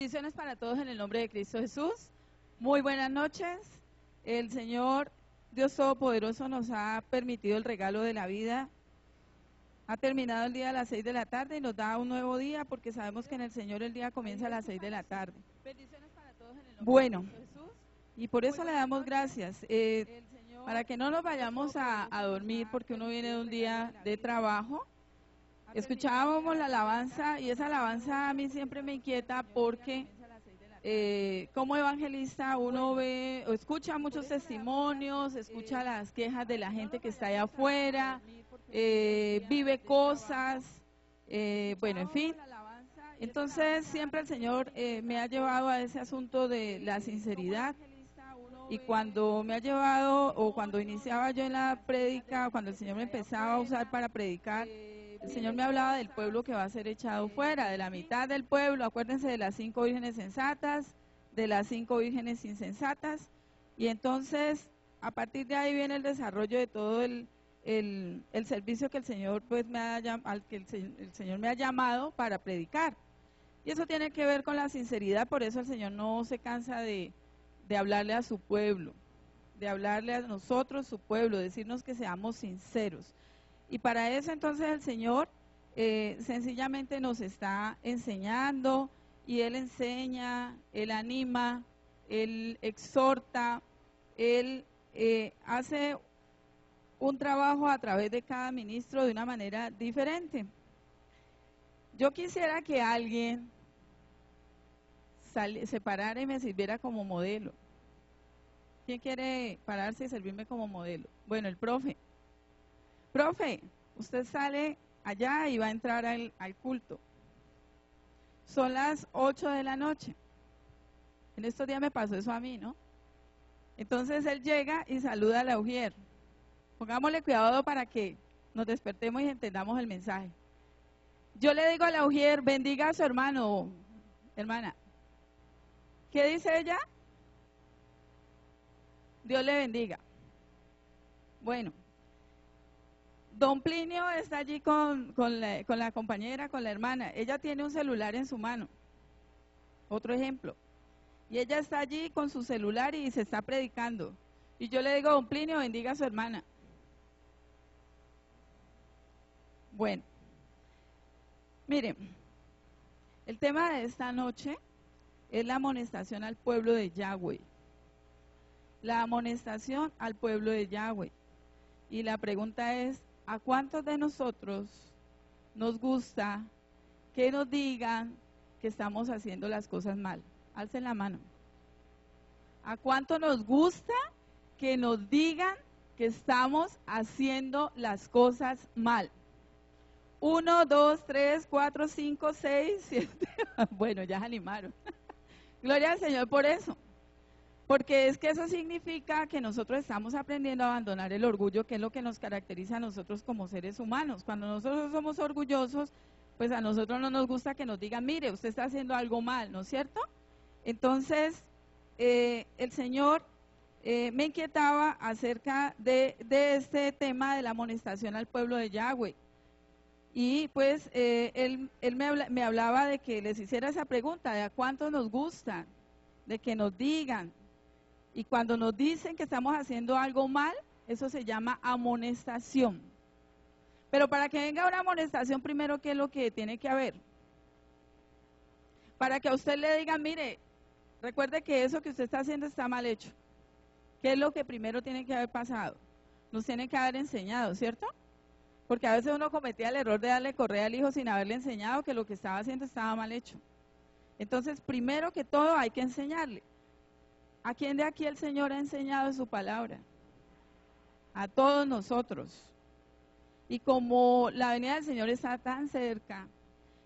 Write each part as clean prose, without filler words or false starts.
Bendiciones para todos en el nombre de Cristo Jesús. Muy buenas noches. El Señor Dios Todopoderoso nos ha permitido el regalo de la vida. Ha terminado el día a las 6 de la tarde y nos da un nuevo día porque sabemos que en el Señor el día comienza a las 6 de la tarde. Bendiciones para todos en el nombre Bueno, de Cristo Jesús. y por eso le damos gracias. Para que no nos vayamos a dormir porque uno viene de un día de trabajo. Escuchábamos la alabanza y esa alabanza a mí siempre me inquieta porque como evangelista uno ve o escucha muchos testimonios, escucha las quejas de la gente que está allá afuera, vive cosas, bueno, en fin. Entonces siempre el Señor me ha llevado a ese asunto de la sinceridad. Y cuando me ha llevado, o cuando iniciaba yo en la prédica, cuando el Señor me empezaba a usar para predicar, el Señor me hablaba del pueblo que va a ser echado fuera, de la mitad del pueblo. Acuérdense de las 5 vírgenes sensatas, de las 5 vírgenes insensatas. Y entonces, a partir de ahí viene el desarrollo de todo el servicio que el Señor, pues, al que el Señor me ha llamado para predicar. Y eso tiene que ver con la sinceridad, por eso el Señor no se cansa de hablarle a su pueblo, de hablarle a nosotros, su pueblo, decirnos que seamos sinceros. Y para eso entonces el Señor sencillamente nos está enseñando, y Él enseña, Él anima, Él exhorta, Él hace un trabajo a través de cada ministro de una manera diferente. Yo quisiera que alguien se parara y me sirviera como modelo. ¿Quién quiere pararse y servirme como modelo? Bueno, el profe. Profe, usted sale allá y va a entrar al culto. Son las 8 de la noche. En estos días me pasó eso a mí, ¿no? Entonces él llega y saluda a la Ujier. Pongámosle cuidado para que nos despertemos y entendamos el mensaje. Yo le digo a la Ujier, bendiga a su hermano, hermana. ¿Qué dice ella? Dios le bendiga. Bueno, don Plinio está allí con la compañera, con la hermana. Ella tiene un celular en su mano. Otro ejemplo. Y ella está allí con su celular y se está predicando. Y yo le digo, don Plinio, bendiga a su hermana. Bueno, miren, el tema de esta noche es la amonestación al pueblo de Yahweh. La amonestación al pueblo de Yahweh. Y la pregunta es, ¿a cuántos de nosotros nos gusta que nos digan que estamos haciendo las cosas mal? Alcen la mano. ¿A cuánto nos gusta que nos digan que estamos haciendo las cosas mal? 1, 2, 3, 4, 5, 6, 7. Bueno, ya se animaron. Gloria al Señor por eso. Porque es que eso significa que nosotros estamos aprendiendo a abandonar el orgullo, que es lo que nos caracteriza a nosotros como seres humanos. Cuando nosotros somos orgullosos, pues a nosotros no nos gusta que nos digan, mire, usted está haciendo algo mal, ¿no es cierto? Entonces, el Señor me inquietaba acerca de este tema de la amonestación al pueblo de Yahweh. Y pues él me hablaba de que les hiciera esa pregunta, de a cuántos nos gusta, de que nos digan. Y cuando nos dicen que estamos haciendo algo mal, eso se llama amonestación. Pero para que venga una amonestación, primero, ¿qué es lo que tiene que haber? Para que a usted le digan, mire, recuerde que eso que usted está haciendo está mal hecho. ¿Qué es lo que primero tiene que haber pasado? Nos tiene que haber enseñado, ¿cierto? Porque a veces uno cometía el error de darle correa al hijo sin haberle enseñado que lo que estaba haciendo estaba mal hecho. Entonces, primero que todo hay que enseñarle. ¿A quién de aquí el Señor ha enseñado su palabra? A todos nosotros. Y como la venida del Señor está tan cerca,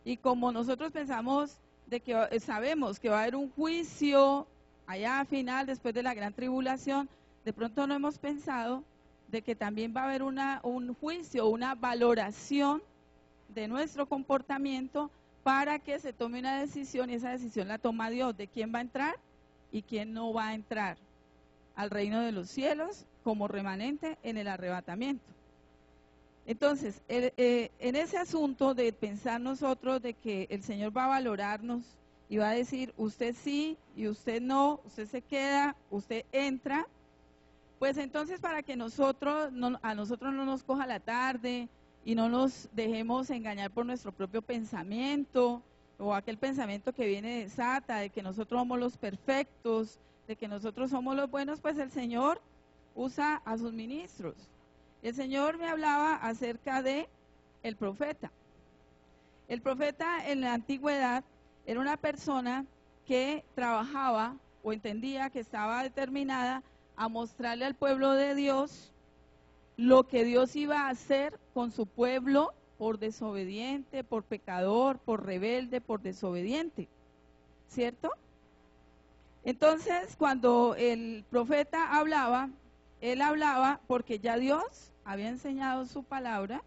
y como nosotros pensamos de que sabemos que va a haber un juicio allá al final, después de la gran tribulación, de pronto no hemos pensado de que también va a haber un juicio, una valoración de nuestro comportamiento para que se tome una decisión, y esa decisión la toma Dios, de quién va a entrar y quién no va a entrar al reino de los cielos como remanente en el arrebatamiento. Entonces, en ese asunto de pensar nosotros de que el Señor va a valorarnos y va a decir usted sí y usted no, usted se queda, usted entra, pues entonces para que a nosotros no nos coja la tarde y no nos dejemos engañar por nuestro propio pensamiento o aquel pensamiento que viene de Sata, de que nosotros somos los perfectos, de que nosotros somos los buenos, pues el Señor usa a sus ministros. El Señor me hablaba acerca de el profeta. El profeta en la antigüedad era una persona que trabajaba o entendía que estaba determinada a mostrarle al pueblo de Dios lo que Dios iba a hacer con su pueblo por desobediente, por pecador, por rebelde, por desobediente, ¿cierto? Entonces, cuando el profeta hablaba, él hablaba porque ya Dios había enseñado su palabra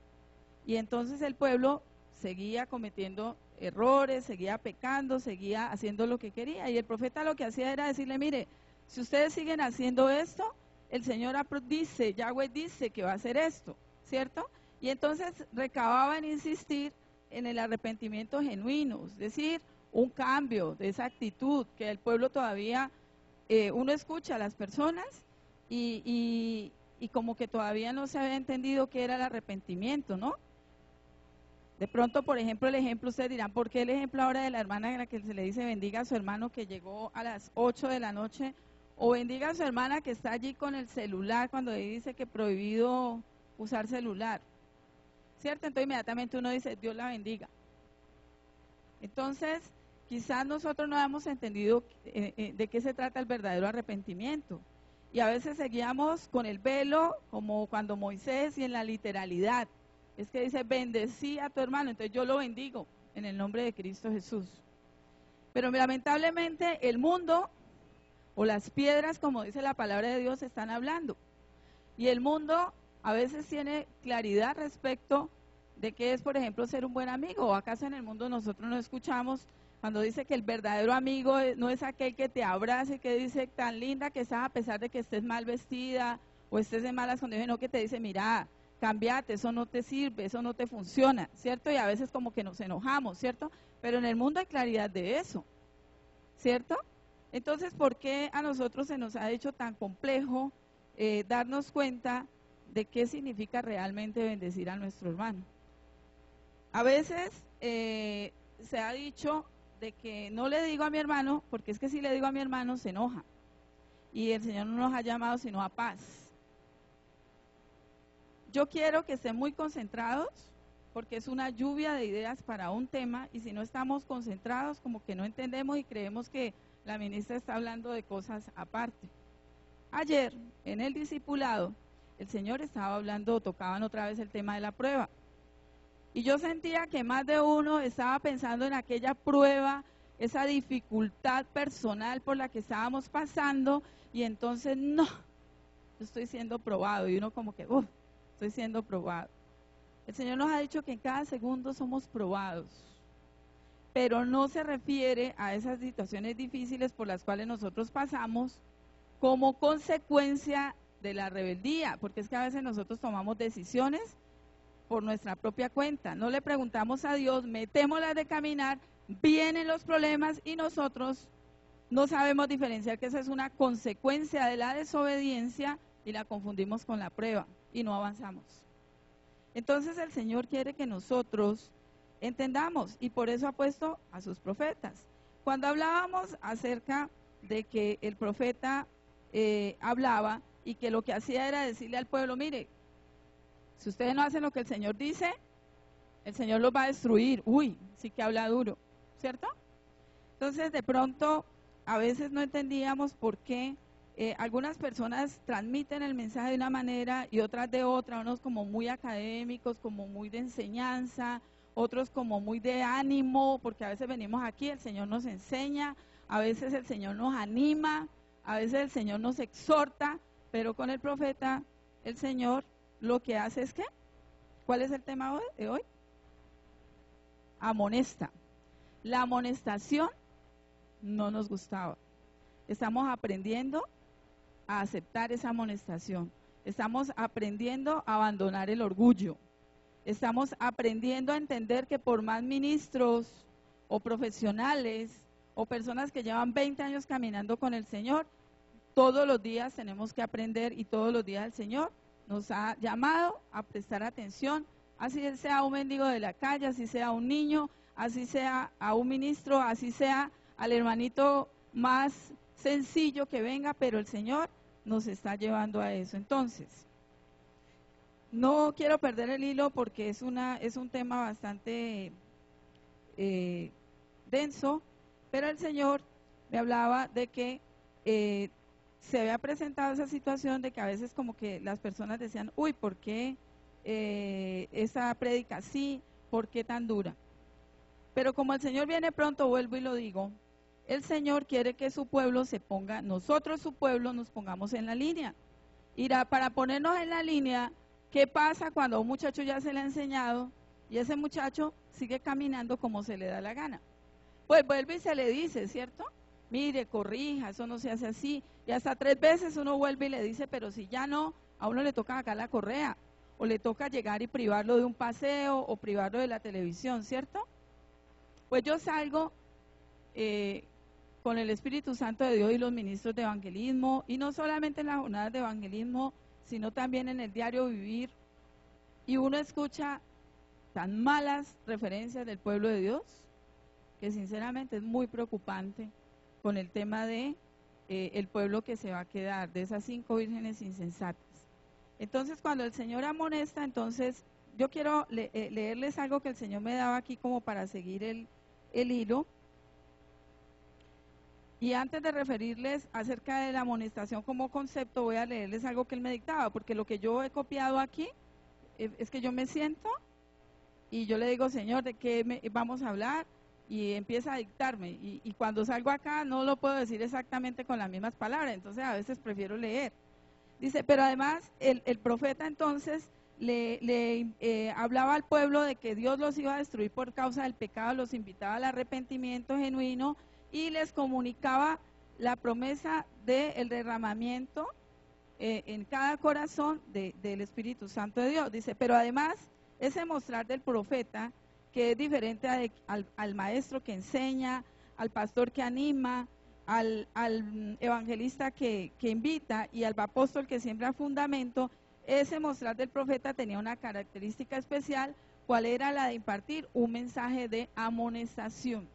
y entonces el pueblo seguía cometiendo errores, seguía pecando, seguía haciendo lo que quería. Y el profeta lo que hacía era decirle, mire, si ustedes siguen haciendo esto, el Señor dice, Yahweh dice que va a hacer esto, ¿cierto? Y entonces recababa en insistir en el arrepentimiento genuino, es decir, un cambio de esa actitud que el pueblo todavía, uno escucha a las personas y como que todavía no se había entendido qué era el arrepentimiento, ¿no? De pronto, por ejemplo, ustedes dirán, ¿por qué el ejemplo ahora de la hermana en la que se le dice bendiga a su hermano que llegó a las 8 de la noche? O bendiga a su hermana que está allí con el celular cuando dice que prohibido usar celular, ¿cierto? Entonces inmediatamente uno dice, Dios la bendiga. Entonces, quizás nosotros no hemos entendido de qué se trata el verdadero arrepentimiento. Y a veces seguíamos con el velo, como cuando Moisés, y en la literalidad. Es que dice, bendecí a tu hermano, entonces yo lo bendigo en el nombre de Cristo Jesús. Pero lamentablemente el mundo, o las piedras, como dice la palabra de Dios, están hablando. Y el mundo a veces tiene claridad respecto de qué es, por ejemplo, ser un buen amigo. ¿O acaso en el mundo nosotros no escuchamos cuando dice que el verdadero amigo no es aquel que te abrace, que dice tan linda que estás a pesar de que estés mal vestida o estés en malas condiciones, no, que te dice, mira, cambiate, eso no te sirve, eso no te funciona, ¿cierto? Y a veces como que nos enojamos, ¿cierto? Pero en el mundo hay claridad de eso, ¿cierto? Entonces, ¿por qué a nosotros se nos ha hecho tan complejo darnos cuenta de qué significa realmente bendecir a nuestro hermano? A veces se ha dicho de que no le digo a mi hermano, porque es que si le digo a mi hermano se enoja. Y el Señor no nos ha llamado sino a paz. Yo quiero que estén muy concentrados, porque es una lluvia de ideas para un tema, y si no estamos concentrados, como que no entendemos y creemos que la ministra está hablando de cosas aparte. Ayer, en el discipulado, el Señor estaba hablando, tocaban otra vez el tema de la prueba. Y yo sentía que más de uno estaba pensando en aquella prueba, esa dificultad personal por la que estábamos pasando, y entonces, no, yo estoy siendo probado, y uno como que, estoy siendo probado. El Señor nos ha dicho que en cada segundo somos probados, pero no se refiere a esas situaciones difíciles por las cuales nosotros pasamos como consecuencia de la rebeldía, porque es que a veces nosotros tomamos decisiones por nuestra propia cuenta, no le preguntamos a Dios, metemos las de caminar, vienen los problemas y nosotros no sabemos diferenciar que esa es una consecuencia de la desobediencia y la confundimos con la prueba y no avanzamos. Entonces el Señor quiere que nosotros entendamos y por eso ha puesto a sus profetas. Cuando hablábamos acerca de que el profeta hablaba y que lo que hacía era decirle al pueblo, mire, si ustedes no hacen lo que el Señor dice, el Señor los va a destruir. Uy, sí que habla duro, ¿cierto? Entonces de pronto a veces no entendíamos por qué algunas personas transmiten el mensaje de una manera y otras de otra, unos como muy académicos, como muy de enseñanza, otros como muy de ánimo, porque a veces venimos aquí, el Señor nos enseña, a veces el Señor nos anima, a veces el Señor nos exhorta, pero con el profeta, el Señor lo que hace es ¿qué? ¿Cuál es el tema de hoy? Amonesta. La amonestación no nos gustaba. Estamos aprendiendo a aceptar esa amonestación. Estamos aprendiendo a abandonar el orgullo. Estamos aprendiendo a entender que por más ministros o profesionales o personas que llevan 20 años caminando con el Señor. Todos los días tenemos que aprender y todos los días el Señor nos ha llamado a prestar atención, así sea un mendigo de la calle, así sea un niño, así sea a un ministro, así sea al hermanito más sencillo que venga, pero el Señor nos está llevando a eso. Entonces, no quiero perder el hilo porque es un tema bastante denso, pero el Señor me hablaba de que se había presentado esa situación de que a veces como que las personas decían, uy, ¿por qué esa prédica así? ¿Por qué tan dura? Pero como el Señor viene pronto, vuelvo y lo digo, el Señor quiere que su pueblo se ponga, nosotros su pueblo nos pongamos en la línea. Irá, para ponernos en la línea, ¿qué pasa cuando a un muchacho ya se le ha enseñado y ese muchacho sigue caminando como se le da la gana? Pues vuelve y se le dice, ¿cierto? Mire, corrija, eso no se hace así. Y hasta 3 veces uno vuelve y le dice, pero si ya no, a uno le toca sacar la correa, o le toca llegar y privarlo de un paseo, o privarlo de la televisión, ¿cierto? Pues yo salgo con el Espíritu Santo de Dios y los ministros de evangelismo, y no solamente en las jornadas de evangelismo, sino también en el diario vivir, y uno escucha tan malas referencias del pueblo de Dios, que sinceramente es muy preocupante con el tema de el pueblo que se va a quedar, de esas 5 vírgenes insensatas. Entonces, cuando el Señor amonesta, entonces, yo quiero leerles algo que el Señor me daba aquí como para seguir el hilo. Y antes de referirles acerca de la amonestación como concepto, voy a leerles algo que él me dictaba, porque lo que yo he copiado aquí es que yo me siento y yo le digo, Señor, ¿de qué vamos a hablar? Y empieza a dictarme, y cuando salgo acá no lo puedo decir exactamente con las mismas palabras, entonces a veces prefiero leer. Dice, pero además el profeta entonces le hablaba al pueblo de que Dios los iba a destruir por causa del pecado, los invitaba al arrepentimiento genuino y les comunicaba la promesa del derramamiento en cada corazón del Espíritu Santo de Dios. Dice, pero además ese mostrar del profeta, que es diferente al maestro que enseña, al pastor que anima, al evangelista que invita y al apóstol que siembra fundamento, ese mostrar del profeta tenía una característica especial, cuál era la de impartir un mensaje de amonestación.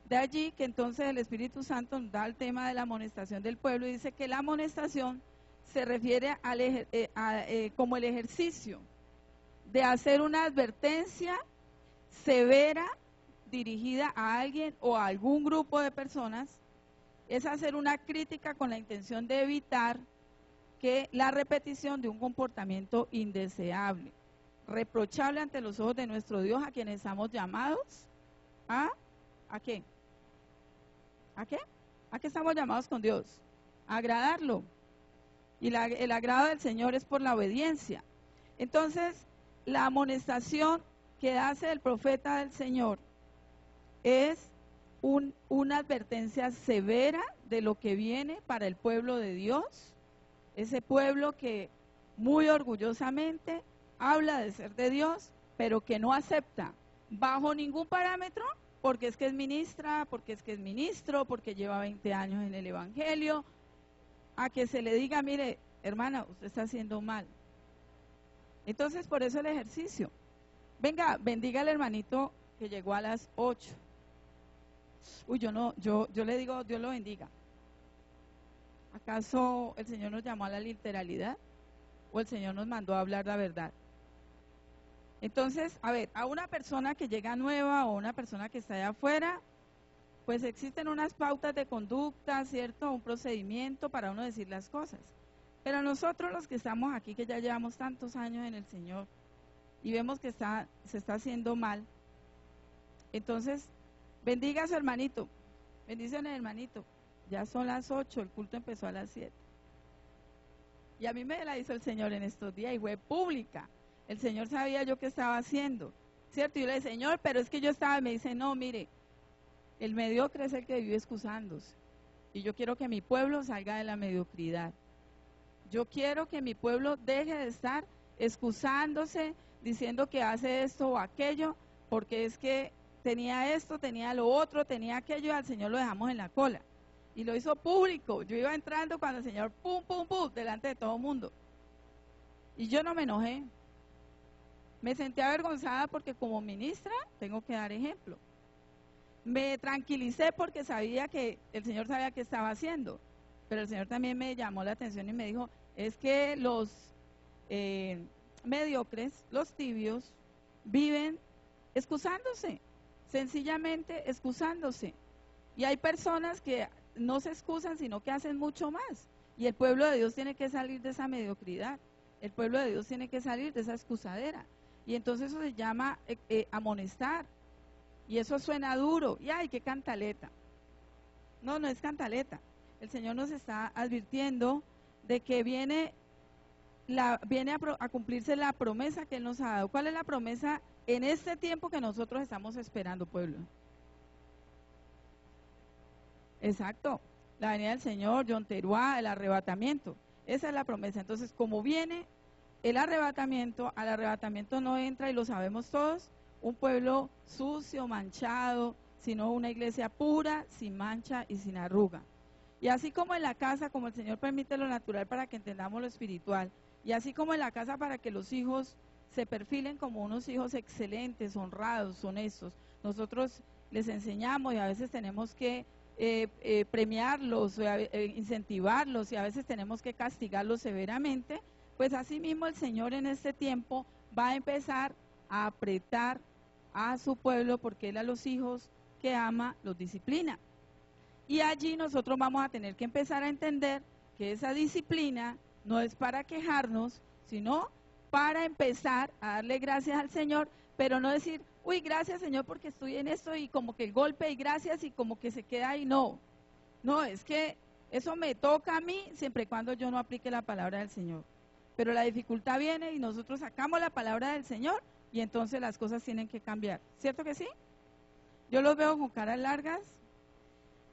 De allí que entonces el Espíritu Santo nos da el tema de la amonestación del pueblo y dice que la amonestación se refiere como el ejercicio de hacer una advertencia severa dirigida a alguien o a algún grupo de personas, es hacer una crítica con la intención de evitar que la repetición de un comportamiento indeseable, reprochable ante los ojos de nuestro Dios, a quienes estamos llamados ¿a qué? ¿A qué? ¿A qué estamos llamados con Dios? A agradarlo. Y el agrado del Señor es por la obediencia. Entonces, la amonestación que hace el profeta del Señor es una advertencia severa de lo que viene para el pueblo de Dios, ese pueblo que muy orgullosamente habla de ser de Dios, pero que no acepta bajo ningún parámetro, porque es que es ministra, porque es que es ministro, porque lleva 20 años en el evangelio, a que se le diga, mire, hermana, usted está haciendo mal. Entonces, por eso el ejercicio. Venga, bendiga al hermanito que llegó a las 8. Uy, yo le digo, Dios lo bendiga. ¿Acaso el Señor nos llamó a la literalidad? ¿O el Señor nos mandó a hablar la verdad? Entonces, a ver, a una persona que llega nueva o una persona que está allá afuera, pues existen unas pautas de conducta, ¿cierto? Un procedimiento para uno decir las cosas. Pero nosotros los que estamos aquí, que ya llevamos tantos años en el Señor, y vemos que se está haciendo mal, entonces, bendiga a su hermanito, bendiciones hermanito, ya son las 8, el culto empezó a las 7. Y a mí me la hizo el Señor en estos días y fue pública. El Señor sabía yo qué estaba haciendo, ¿cierto? Y yo le dije, Señor, pero es que yo estaba, me dice, no, mire, el mediocre es el que vive excusándose. Y yo quiero que mi pueblo salga de la mediocridad. Yo quiero que mi pueblo deje de estar excusándose, diciendo que hace esto o aquello, porque es que tenía esto, tenía lo otro, tenía aquello, y al Señor lo dejamos en la cola. Y lo hizo público. Yo iba entrando cuando el Señor, pum, pum, pum, delante de todo el mundo. Y yo no me enojé. Me sentí avergonzada porque como ministra tengo que dar ejemplo. Me tranquilicé porque sabía que el Señor sabía qué estaba haciendo. Pero el Señor también me llamó la atención y me dijo, es que los mediocres, los tibios, viven excusándose, sencillamente excusándose. Y hay personas que no se excusan, sino que hacen mucho más. Y el pueblo de Dios tiene que salir de esa mediocridad. El pueblo de Dios tiene que salir de esa excusadera. Y entonces eso se llama amonestar. Y eso suena duro. Y ¡ay, qué cantaleta! No, no es cantaleta. El Señor nos está advirtiendo de que viene a cumplirse la promesa que Él nos ha dado. ¿Cuál es la promesa en este tiempo que nosotros estamos esperando, pueblo? Exacto, la venida del Señor, Yom Teruá, el arrebatamiento. Esa es la promesa. Entonces, como viene el arrebatamiento, al arrebatamiento no entra, y lo sabemos todos, un pueblo sucio, manchado, sino una iglesia pura, sin mancha y sin arruga. Y así como en la casa, como el Señor permite lo natural para que entendamos lo espiritual, y así como en la casa para que los hijos se perfilen como unos hijos excelentes, honrados, honestos, nosotros les enseñamos y a veces tenemos que premiarlos, incentivarlos, y a veces tenemos que castigarlos severamente. Pues así mismo el Señor en este tiempo va a empezar a apretar a su pueblo, porque Él a los hijos que ama los disciplina. Y allí nosotros vamos a tener que empezar a entender que esa disciplina no es para quejarnos, sino para empezar a darle gracias al Señor, pero no decir, uy, gracias Señor porque estoy en esto, y como que el golpe y gracias y como que se queda ahí. No, no, es que eso me toca a mí siempre y cuando yo no aplique la palabra del Señor. Pero la dificultad viene y nosotros sacamos la palabra del Señor y entonces las cosas tienen que cambiar. ¿Cierto que sí? Yo los veo con caras largas.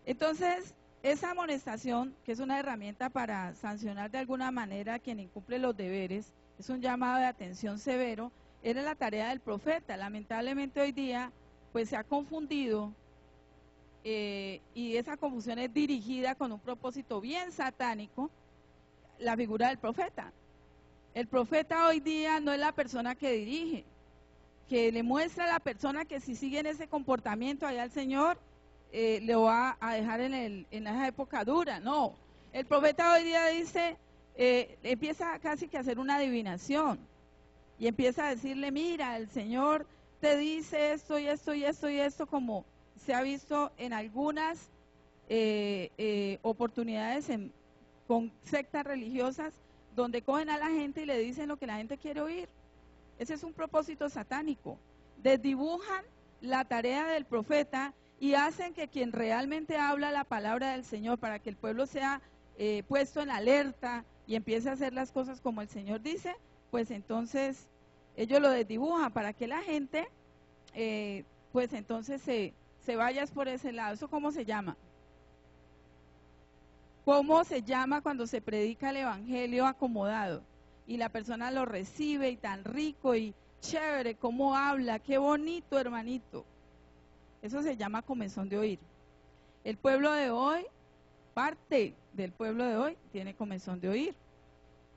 Entonces, esa amonestación, que es una herramienta para sancionar de alguna manera a quien incumple los deberes, es un llamado de atención severo, era la tarea del profeta. Lamentablemente hoy día, pues se ha confundido y esa confusión es dirigida con un propósito bien satánico, la figura del profeta. El profeta hoy día no es la persona que dirige, que le muestra a la persona que si sigue en ese comportamiento allá el Señor le va a dejar en esa época dura. No, el profeta hoy día dice, empieza casi que a hacer una adivinación y empieza a decirle, mira, el Señor te dice esto y esto y esto y esto, como se ha visto en algunas oportunidades con sectas religiosas, donde cogen a la gente y le dicen lo que la gente quiere oír. Ese es un propósito satánico. Desdibujan la tarea del profeta y hacen que quien realmente habla la palabra del Señor, para que el pueblo sea puesto en alerta y empiece a hacer las cosas como el Señor dice, pues entonces ellos lo desdibujan para que la gente pues entonces se vaya por ese lado. ¿Eso cómo se llama? ¿Cómo se llama cuando se predica el evangelio acomodado y la persona lo recibe y tan rico y chévere, cómo habla, qué bonito, hermanito? Eso se llama comezón de oír. El pueblo de hoy, parte del pueblo de hoy, tiene comezón de oír.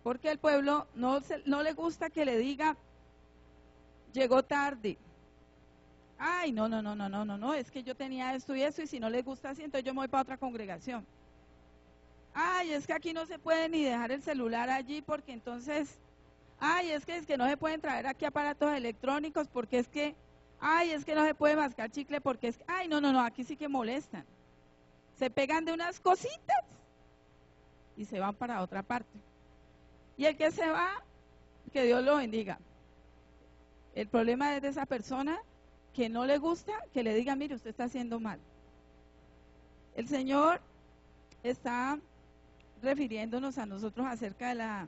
Porque al pueblo no le gusta que le diga, llegó tarde. Ay, no, es que yo tenía esto y eso, y si no les gusta así, entonces yo me voy para otra congregación. Ay, es que aquí no se puede ni dejar el celular allí, porque entonces, ay, es que no se pueden traer aquí aparatos electrónicos, porque es que, ay, es que no se puede mascar chicle, porque es que, ay, no, aquí sí que molestan. Se pegan de unas cositas y se van para otra parte. Y el que se va, que Dios lo bendiga. El problema es de esa persona que no le gusta que le diga, mire, usted está haciendo mal. El Señor está refiriéndonos a nosotros acerca de la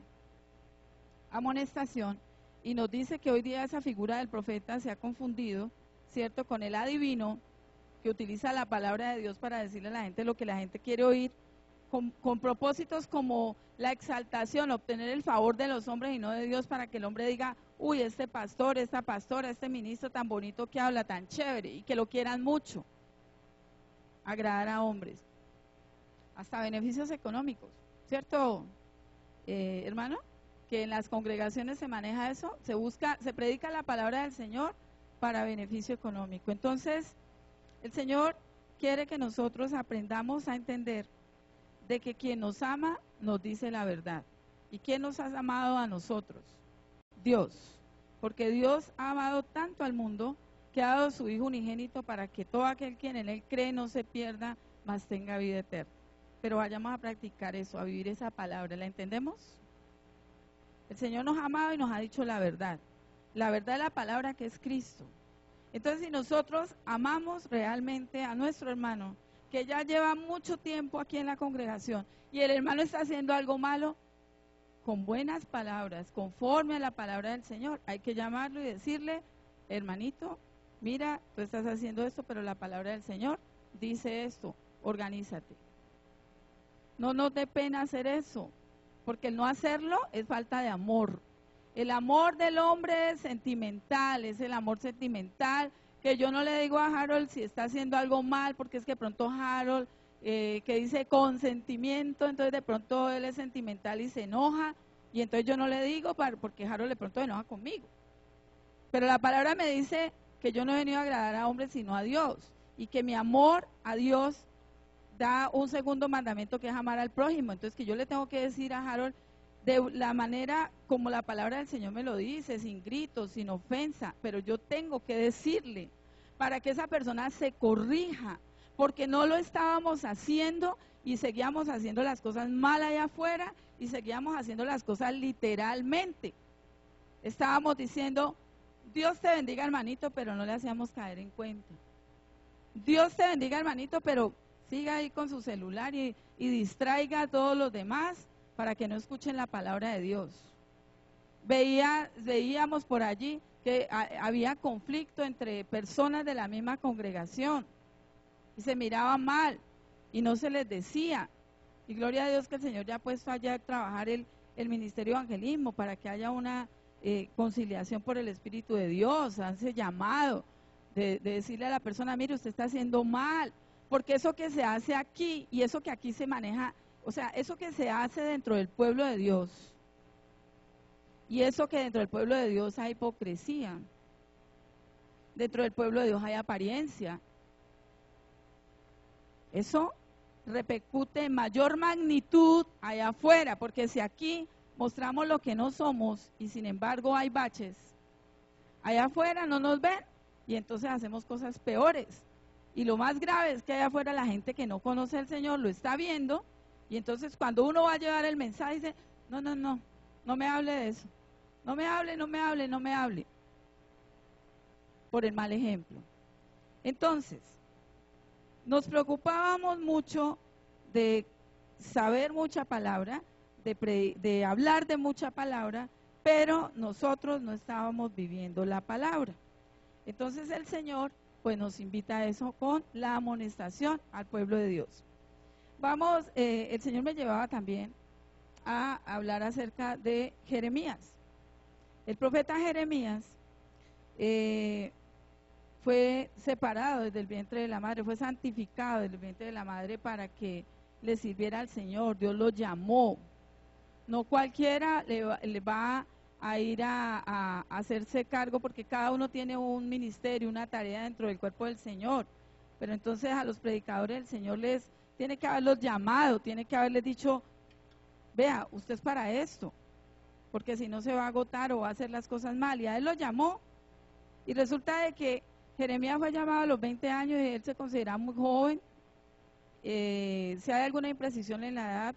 amonestación y nos dice que hoy día esa figura del profeta se ha confundido, ¿cierto?, con el adivino que utiliza la palabra de Dios para decirle a la gente lo que la gente quiere oír, con propósitos como la exaltación, obtener el favor de los hombres y no de Dios, para que el hombre diga, uy, este pastor, esta pastora, este ministro tan bonito que habla, tan chévere, y que lo quieran mucho. Agradar a hombres. Hasta beneficios económicos, ¿cierto, hermano? Que en las congregaciones se maneja eso, se predica la palabra del Señor para beneficio económico. Entonces, el Señor quiere que nosotros aprendamos a entender de que quien nos ama nos dice la verdad. ¿Y quién nos ha amado a nosotros? Dios. Porque Dios ha amado tanto al mundo que ha dado su Hijo unigénito para que todo aquel quien en Él cree no se pierda, mas tenga vida eterna. Pero vayamos a practicar eso, a vivir esa palabra. ¿La entendemos? El Señor nos ha amado y nos ha dicho la verdad. La verdad es la palabra que es Cristo. Entonces, si nosotros amamos realmente a nuestro hermano, que ya lleva mucho tiempo aquí en la congregación, y el hermano está haciendo algo malo, con buenas palabras, conforme a la palabra del Señor, hay que llamarlo y decirle, hermanito, mira, tú estás haciendo esto, pero la palabra del Señor dice esto, organízate. No nos dé pena hacer eso, porque el no hacerlo es falta de amor. El amor del hombre es sentimental, es el amor sentimental, que yo no le digo a Harold si está haciendo algo mal, porque es que de pronto Harold, que dice consentimiento, entonces de pronto él es sentimental y se enoja, y entonces yo no le digo porque Harold de pronto se enoja conmigo. Pero la palabra me dice que yo no he venido a agradar a hombres sino a Dios, y que mi amor a Dios da un segundo mandamiento que es amar al prójimo. Entonces que yo le tengo que decir a Harold de la manera como la palabra del Señor me lo dice, sin gritos, sin ofensa, pero yo tengo que decirle para que esa persona se corrija, porque no lo estábamos haciendo y seguíamos haciendo las cosas mal allá afuera y seguíamos haciendo las cosas literalmente. Estábamos diciendo, Dios te bendiga hermanito, pero no le hacíamos caer en cuenta. Dios te bendiga hermanito, pero siga ahí con su celular y distraiga a todos los demás para que no escuchen la palabra de Dios. Veíamos por allí que había conflicto entre personas de la misma congregación y se miraban mal y no se les decía. Y gloria a Dios que el Señor ya ha puesto allá a trabajar el ministerio de evangelismo para que haya una conciliación por el Espíritu de Dios, hace llamado de decirle a la persona, mire, usted está haciendo mal, porque eso que se hace aquí y eso que aquí se maneja, o sea, eso que se hace dentro del pueblo de Dios y eso que dentro del pueblo de Dios hay hipocresía, dentro del pueblo de Dios hay apariencia, eso repercute en mayor magnitud allá afuera, porque si aquí mostramos lo que no somos y sin embargo hay baches, allá afuera no nos ven y entonces hacemos cosas peores. Y lo más grave es que allá afuera la gente que no conoce al Señor lo está viendo y entonces cuando uno va a llevar el mensaje dice, no me hable de eso, no me hable, por el mal ejemplo. Entonces, nos preocupábamos mucho de saber mucha palabra, de hablar de mucha palabra, pero nosotros no estábamos viviendo la palabra. Entonces el Señor pues nos invita a eso con la amonestación al pueblo de Dios. Vamos, el Señor me llevaba también a hablar acerca de Jeremías. El profeta Jeremías fue separado desde el vientre de la madre, fue santificado desde el vientre de la madre para que le sirviera al Señor. Dios lo llamó. No cualquiera le va a ir a hacerse cargo, porque cada uno tiene un ministerio, una tarea dentro del cuerpo del Señor. Pero entonces a los predicadores el Señor les tiene que haberlos llamado, tiene que haberles dicho, vea, usted es para esto, porque si no se va a agotar o va a hacer las cosas mal. Y a él lo llamó, y resulta de que Jeremías fue llamado a los 20 años y él se consideraba muy joven. Si hay alguna imprecisión en la edad,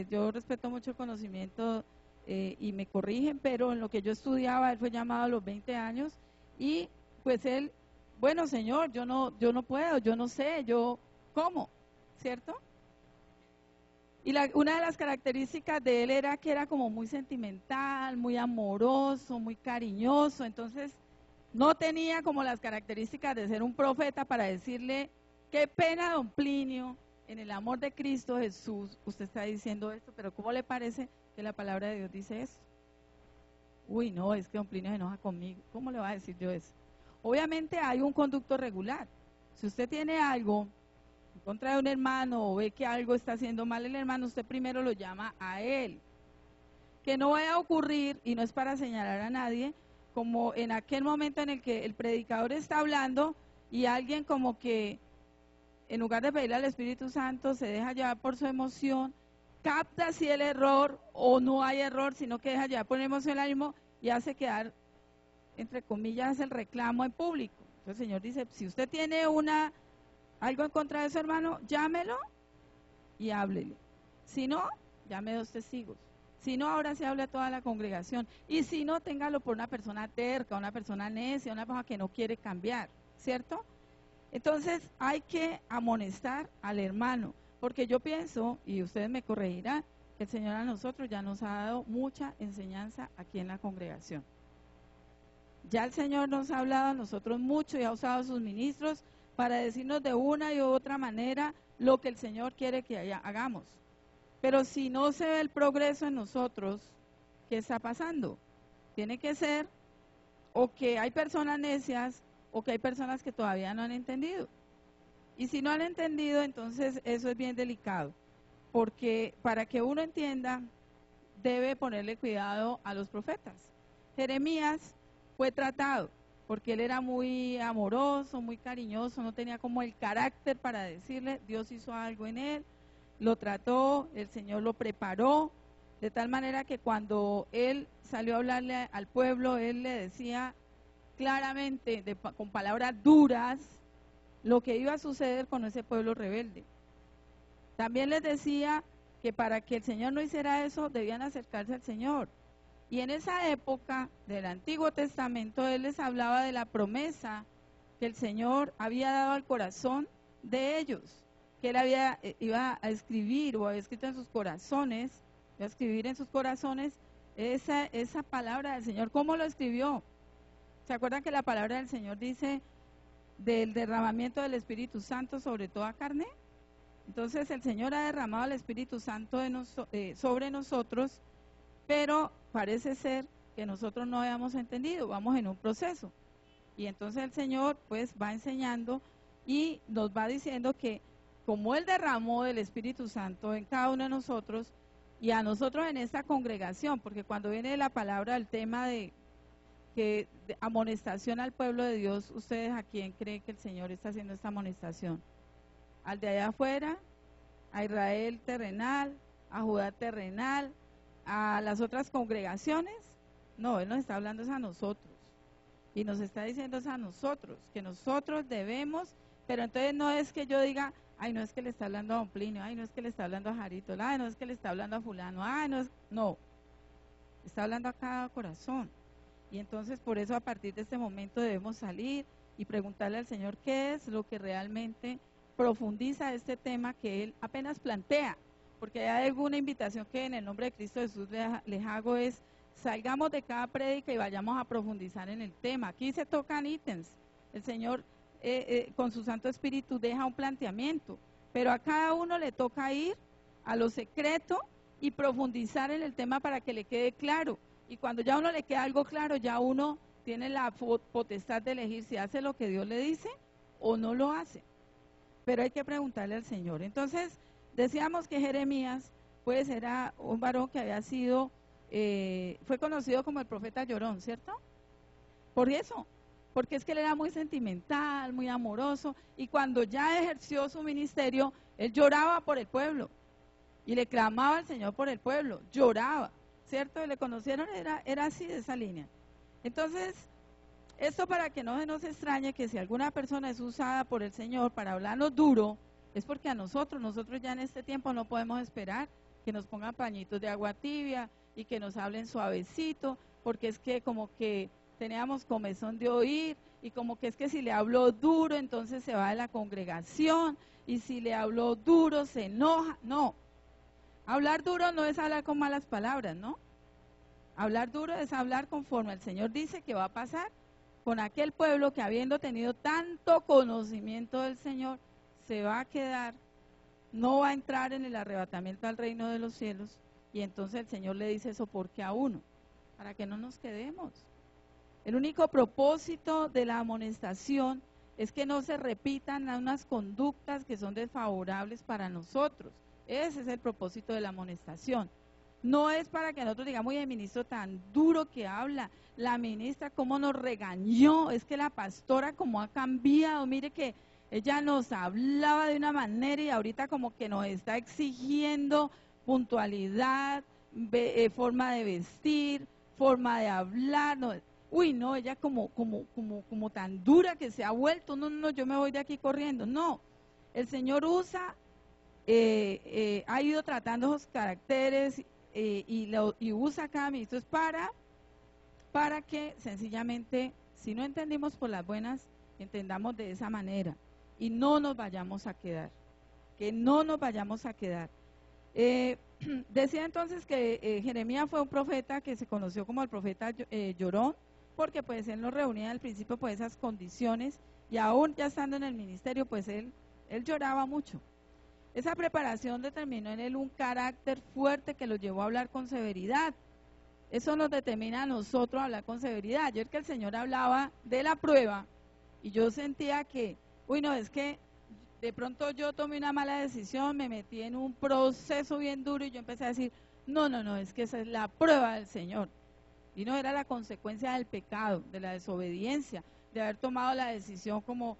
yo respeto mucho el conocimiento y me corrigen, pero en lo que yo estudiaba, él fue llamado a los 20 años y pues él, bueno, Señor, yo no puedo, yo no sé, ¿cómo? ¿Cierto? Y una de las características de él era que era como muy sentimental, muy amoroso, muy cariñoso, entonces no tenía como las características de ser un profeta para decirle, qué pena, don Plinio, en el amor de Cristo Jesús, usted está diciendo esto, pero ¿cómo le parece que la palabra de Dios dice esto? Uy, no, es que don Plinio se enoja conmigo. ¿Cómo le va a decir yo eso? Obviamente hay un conducto regular. Si usted tiene algo en contra de un hermano o ve que algo está haciendo mal el hermano, usted primero lo llama a él. Que no vaya a ocurrir, y no es para señalar a nadie, como en aquel momento en el que el predicador está hablando y alguien como que en lugar de pedirle al Espíritu Santo se deja llevar por su emoción, capta si el error o no hay error, sino que deja llevar por el emocionalismo y hace quedar, entre comillas, el reclamo en público. Entonces el Señor dice, si usted tiene algo en contra de su hermano, llámelo y háblele. Si no, llame 2 testigos. Si no, ahora se habla a toda la congregación. Y si no, téngalo por una persona terca, una persona necia, una persona que no quiere cambiar, ¿cierto? Entonces hay que amonestar al hermano, porque yo pienso, y ustedes me corregirán, que el Señor a nosotros ya nos ha dado mucha enseñanza aquí en la congregación. Ya el Señor nos ha hablado a nosotros mucho y ha usado a sus ministros para decirnos de una y otra manera lo que el Señor quiere que hagamos. Pero si no se ve el progreso en nosotros, ¿qué está pasando? Tiene que ser o que hay personas necias o que hay personas que todavía no han entendido. Y si no han entendido, entonces eso es bien delicado, porque para que uno entienda, debe ponerle cuidado a los profetas. Jeremías fue tratado, porque él era muy amoroso, muy cariñoso, no tenía como el carácter para decirle, Dios hizo algo en él, lo trató, el Señor lo preparó, de tal manera que cuando él salió a hablarle al pueblo, él le decía claramente, con palabras duras, lo que iba a suceder con ese pueblo rebelde. También les decía que para que el Señor no hiciera eso, debían acercarse al Señor. Y en esa época del Antiguo Testamento, él les hablaba de la promesa que el Señor había dado al corazón de ellos, que él iba a escribir o había escrito en sus corazones, iba a escribir en sus corazones esa palabra del Señor. ¿Cómo lo escribió? ¿Se acuerdan que la palabra del Señor dice del derramamiento del Espíritu Santo sobre toda carne? Entonces el Señor ha derramado el Espíritu Santo sobre nosotros, pero parece ser que nosotros no habíamos entendido, vamos en un proceso. Y entonces el Señor pues va enseñando y nos va diciendo que como Él derramó del Espíritu Santo en cada uno de nosotros y a nosotros en esta congregación, porque cuando viene la palabra, el tema de amonestación al pueblo de Dios, ¿ustedes a quién creen que el Señor está haciendo esta amonestación? ¿Al de allá afuera? ¿A Israel terrenal? ¿A Judá terrenal? ¿A las otras congregaciones? No, Él nos está hablando es a nosotros. Y nos está diciendo es a nosotros, que nosotros debemos, pero entonces no es que yo diga, ay, no es que le está hablando a don Plinio, ay, no es que le está hablando a Jarito, ay, no es que le está hablando a fulano, ay, no, está hablando a cada corazón. Y entonces por eso a partir de este momento debemos salir y preguntarle al Señor qué es lo que realmente profundiza este tema que Él apenas plantea, porque hay alguna invitación que en el nombre de Cristo Jesús les hago es, salgamos de cada prédica y vayamos a profundizar en el tema. Aquí se tocan ítems, el Señor con su Santo Espíritu deja un planteamiento, pero a cada uno le toca ir a lo secreto y profundizar en el tema para que le quede claro. Y cuando ya a uno le queda algo claro, ya uno tiene la potestad de elegir si hace lo que Dios le dice o no lo hace. Pero hay que preguntarle al Señor. Entonces, decíamos que Jeremías, pues era un varón que había sido, fue conocido como el profeta llorón, ¿cierto? Por eso, porque es que él era muy sentimental, muy amoroso, y cuando ya ejerció su ministerio, él lloraba por el pueblo, y le clamaba al Señor por el pueblo, lloraba. ¿Cierto? Le conocieron, era así de esa línea. Entonces, esto para que no se nos extrañe que si alguna persona es usada por el Señor para hablarnos duro, es porque a nosotros ya en este tiempo no podemos esperar que nos pongan pañitos de agua tibia y que nos hablen suavecito, porque es que como que teníamos comezón de oír y como que es que si le hablo duro entonces se va de la congregación y si le hablo duro se enoja. No. Hablar duro no es hablar con malas palabras, ¿no? Hablar duro es hablar conforme el Señor dice que va a pasar con aquel pueblo que habiendo tenido tanto conocimiento del Señor, se va a quedar, no va a entrar en el arrebatamiento al reino de los cielos, y entonces el Señor le dice eso porque a uno para que no nos quedemos. El único propósito de la amonestación es que no se repitan unas conductas que son desfavorables para nosotros. Ese es el propósito de la amonestación. No es para que nosotros digamos, oye, el ministro tan duro que habla, la ministra cómo nos regañó, es que la pastora cómo ha cambiado, mire que ella nos hablaba de una manera y ahorita como que nos está exigiendo puntualidad, forma de vestir, forma de hablar, no, uy, no, ella como tan dura que se ha vuelto, no, yo me voy de aquí corriendo. No, el Señor usa, ha ido tratando esos caracteres y usa cada ministro para que sencillamente, si no entendimos por las buenas, entendamos de esa manera y no nos vayamos a quedar, que no nos vayamos a quedar. Decía entonces que Jeremías fue un profeta que se conoció como el profeta llorón, porque pues él nos reunía al principio por esas condiciones y aún ya estando en el ministerio pues él lloraba mucho. Esa preparación determinó en él un carácter fuerte que lo llevó a hablar con severidad. Eso nos determina a nosotros a hablar con severidad. Ayer que el Señor hablaba de la prueba y yo sentía que, uy no, es que de pronto yo tomé una mala decisión, me metí en un proceso bien duro y yo empecé a decir, no, es que esa es la prueba del Señor. Y no era la consecuencia del pecado, de la desobediencia, de haber tomado la decisión como,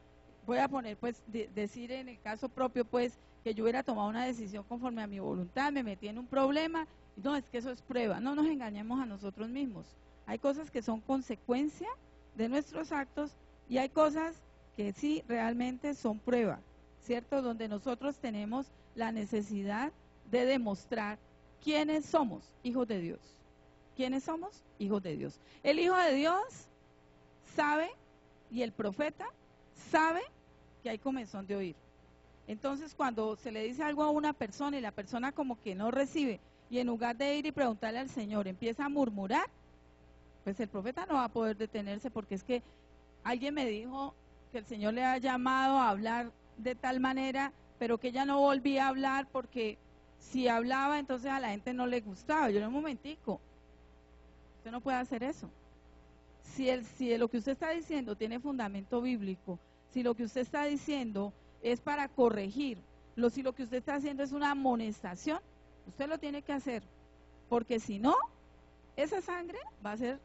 voy a poner pues, decir en el caso propio pues, que yo hubiera tomado una decisión conforme a mi voluntad, me metí en un problema, no, es que eso es prueba, no nos engañemos a nosotros mismos. Hay cosas que son consecuencia de nuestros actos y hay cosas que sí realmente son prueba, ¿cierto? Donde nosotros tenemos la necesidad de demostrar quiénes somos hijos de Dios. ¿Quiénes somos? Hijos de Dios. El Hijo de Dios sabe y el profeta sabe que hay comezón de oír. Entonces cuando se le dice algo a una persona y la persona como que no recibe y en lugar de ir y preguntarle al Señor empieza a murmurar, pues el profeta no va a poder detenerse porque es que alguien me dijo que el Señor le ha llamado a hablar de tal manera, pero que ella no volvía a hablar porque si hablaba entonces a la gente no le gustaba. Yo en un momentico, usted no puede hacer eso. Si lo que usted está diciendo tiene fundamento bíblico, si lo que usted está diciendo es para corregir, si lo que usted está haciendo es una amonestación, usted lo tiene que hacer, porque si no, esa sangre va a ser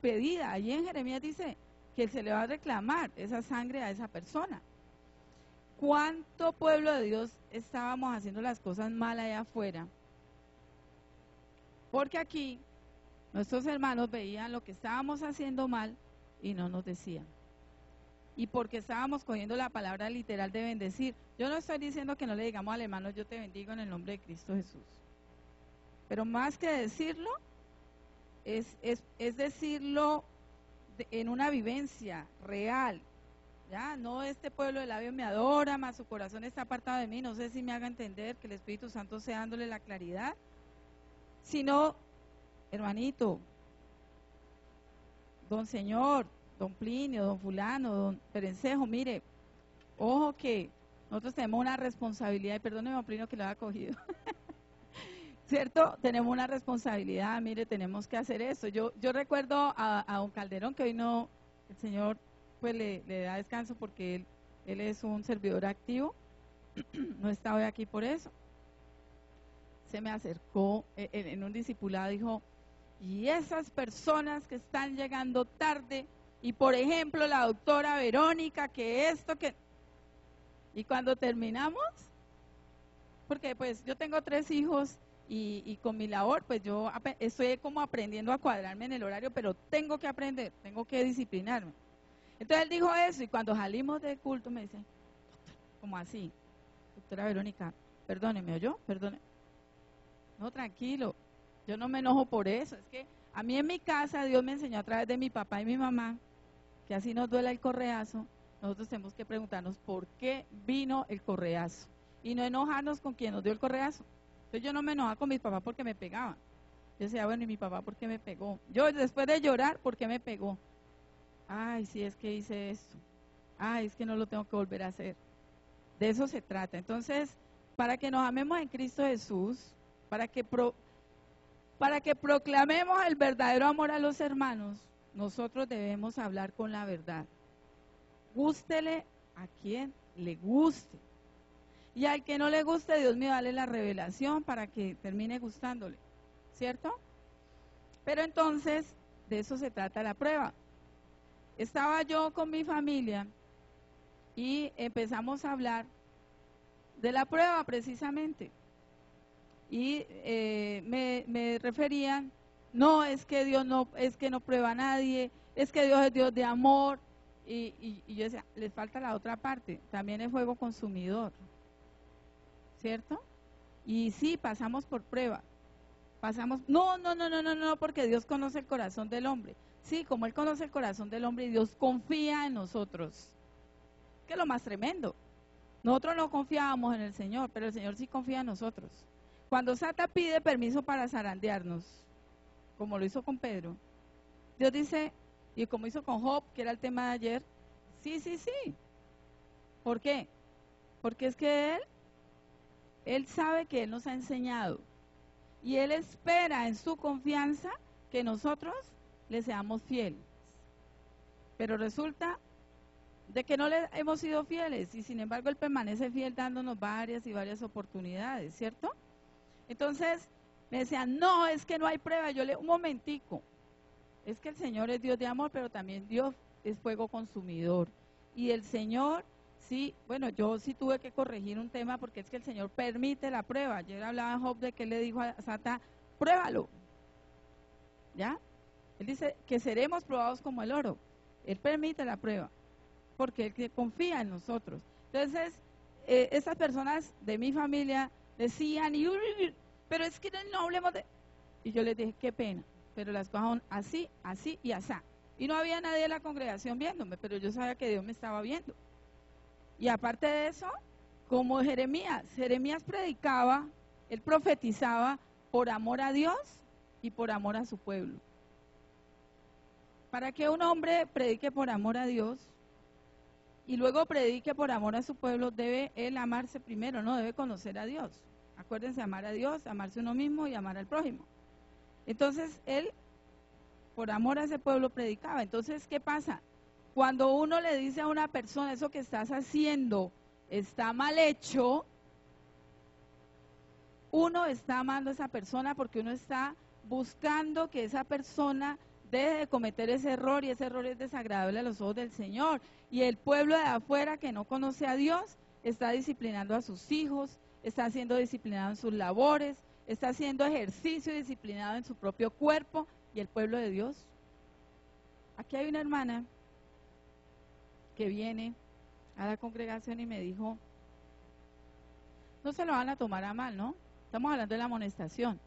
pedida. Allí en Jeremías dice que se le va a reclamar esa sangre a esa persona. ¿Cuánto pueblo de Dios estábamos haciendo las cosas mal allá afuera? Porque aquí nuestros hermanos veían lo que estábamos haciendo mal y no nos decían. Y porque estábamos cogiendo la palabra literal de bendecir. Yo no estoy diciendo que no le digamos al hermano, yo te bendigo en el nombre de Cristo Jesús. Pero más que decirlo, es decirlo en una vivencia real. Ya, no este pueblo de labios me adora, más su corazón está apartado de mí, no sé si me haga entender que el Espíritu Santo sea dándole la claridad, sino, hermanito, don señor, don Plinio, don fulano, don Perencejo, mire, ojo que nosotros tenemos una responsabilidad, y perdóneme don Plinio que lo haya cogido, ¿cierto? Tenemos una responsabilidad, mire, tenemos que hacer eso. Yo recuerdo a don Calderón que hoy no, el Señor pues le da descanso porque él es un servidor activo, no está hoy aquí por eso. Se me acercó en un discipulado, dijo, y esas personas que están llegando tarde, y por ejemplo la doctora Verónica, que esto, que... Y cuando terminamos, porque pues yo tengo 3 hijos y con mi labor, pues yo estoy como aprendiendo a cuadrarme en el horario, pero tengo que aprender, tengo que disciplinarme. Entonces él dijo eso y cuando salimos del culto me dice, como así, doctora Verónica, perdóneme, ¿oyó? Perdóneme. No, tranquilo, yo no me enojo por eso, es que a mí en mi casa Dios me enseñó a través de mi papá y mi mamá, que así nos duela el correazo, nosotros tenemos que preguntarnos por qué vino el correazo y no enojarnos con quien nos dio el correazo. Entonces yo no me enojaba con mi papá porque me pegaba. Yo decía, bueno, ¿y mi papá por qué me pegó? Yo después de llorar, ¿por qué me pegó? Ay, sí, es que hice esto. Ay, es que no lo tengo que volver a hacer. De eso se trata. Entonces, para que nos amemos en Cristo Jesús, para que Para que proclamemos el verdadero amor a los hermanos, nosotros debemos hablar con la verdad. Gústele a quien le guste. Y al que no le guste, Dios mío, dale la revelación para que termine gustándole. ¿Cierto? Pero entonces, de eso se trata la prueba. Estaba yo con mi familia y empezamos a hablar de la prueba precisamente. Y me referían, no, es que Dios no, es que no prueba a nadie, es que Dios es Dios de amor. Y yo decía, les falta la otra parte, también es fuego consumidor, ¿cierto? Y sí, pasamos por prueba, no, porque Dios conoce el corazón del hombre. Sí, como Él conoce el corazón del hombre y Dios confía en nosotros, que es lo más tremendo. Nosotros no confiábamos en el Señor, pero el Señor sí confía en nosotros. Cuando Sata pide permiso para zarandearnos, como lo hizo con Pedro, Dios dice, y como hizo con Job, que era el tema de ayer, sí. ¿Por qué? Porque es que Él sabe que Él nos ha enseñado y Él espera en su confianza que nosotros le seamos fieles. Pero resulta de que no le hemos sido fieles y sin embargo Él permanece fiel dándonos varias y varias oportunidades, ¿cierto? Entonces me decían, no, es que no hay prueba. Yo le, un momentico, es que el Señor es Dios de amor, pero también Dios es fuego consumidor. Y el Señor, sí, bueno, yo sí tuve que corregir un tema porque es que el Señor permite la prueba. Ayer hablaba Job de que Él le dijo a Sata, pruébalo, ¿ya? Él dice que seremos probados como el oro. Él permite la prueba porque Él confía en nosotros. Entonces, estas personas de mi familia decían, pero es que no hablemos de... Y yo les dije, qué pena, pero las cosas son así, así y asá. Y no había nadie de la congregación viéndome, pero yo sabía que Dios me estaba viendo. Y aparte de eso, como Jeremías predicaba, él profetizaba por amor a Dios y por amor a su pueblo. Para que un hombre predique por amor a Dios y luego predique por amor a su pueblo, debe él amarse primero, no debe conocer a Dios. Acuérdense, amar a Dios, amarse uno mismo y amar al prójimo. Entonces, él, por amor a ese pueblo, predicaba. Entonces, ¿qué pasa? Cuando uno le dice a una persona, eso que estás haciendo está mal hecho, uno está amando a esa persona porque uno está buscando que esa persona deje de cometer ese error, y ese error es desagradable a los ojos del Señor. Y el pueblo de afuera que no conoce a Dios está disciplinando a sus hijos, está siendo disciplinado en sus labores, está haciendo ejercicio disciplinado en su propio cuerpo. ¿Y el pueblo de Dios? Aquí hay una hermana que viene a la congregación y me dijo, no se lo van a tomar a mal, ¿no? Estamos hablando de la amonestación.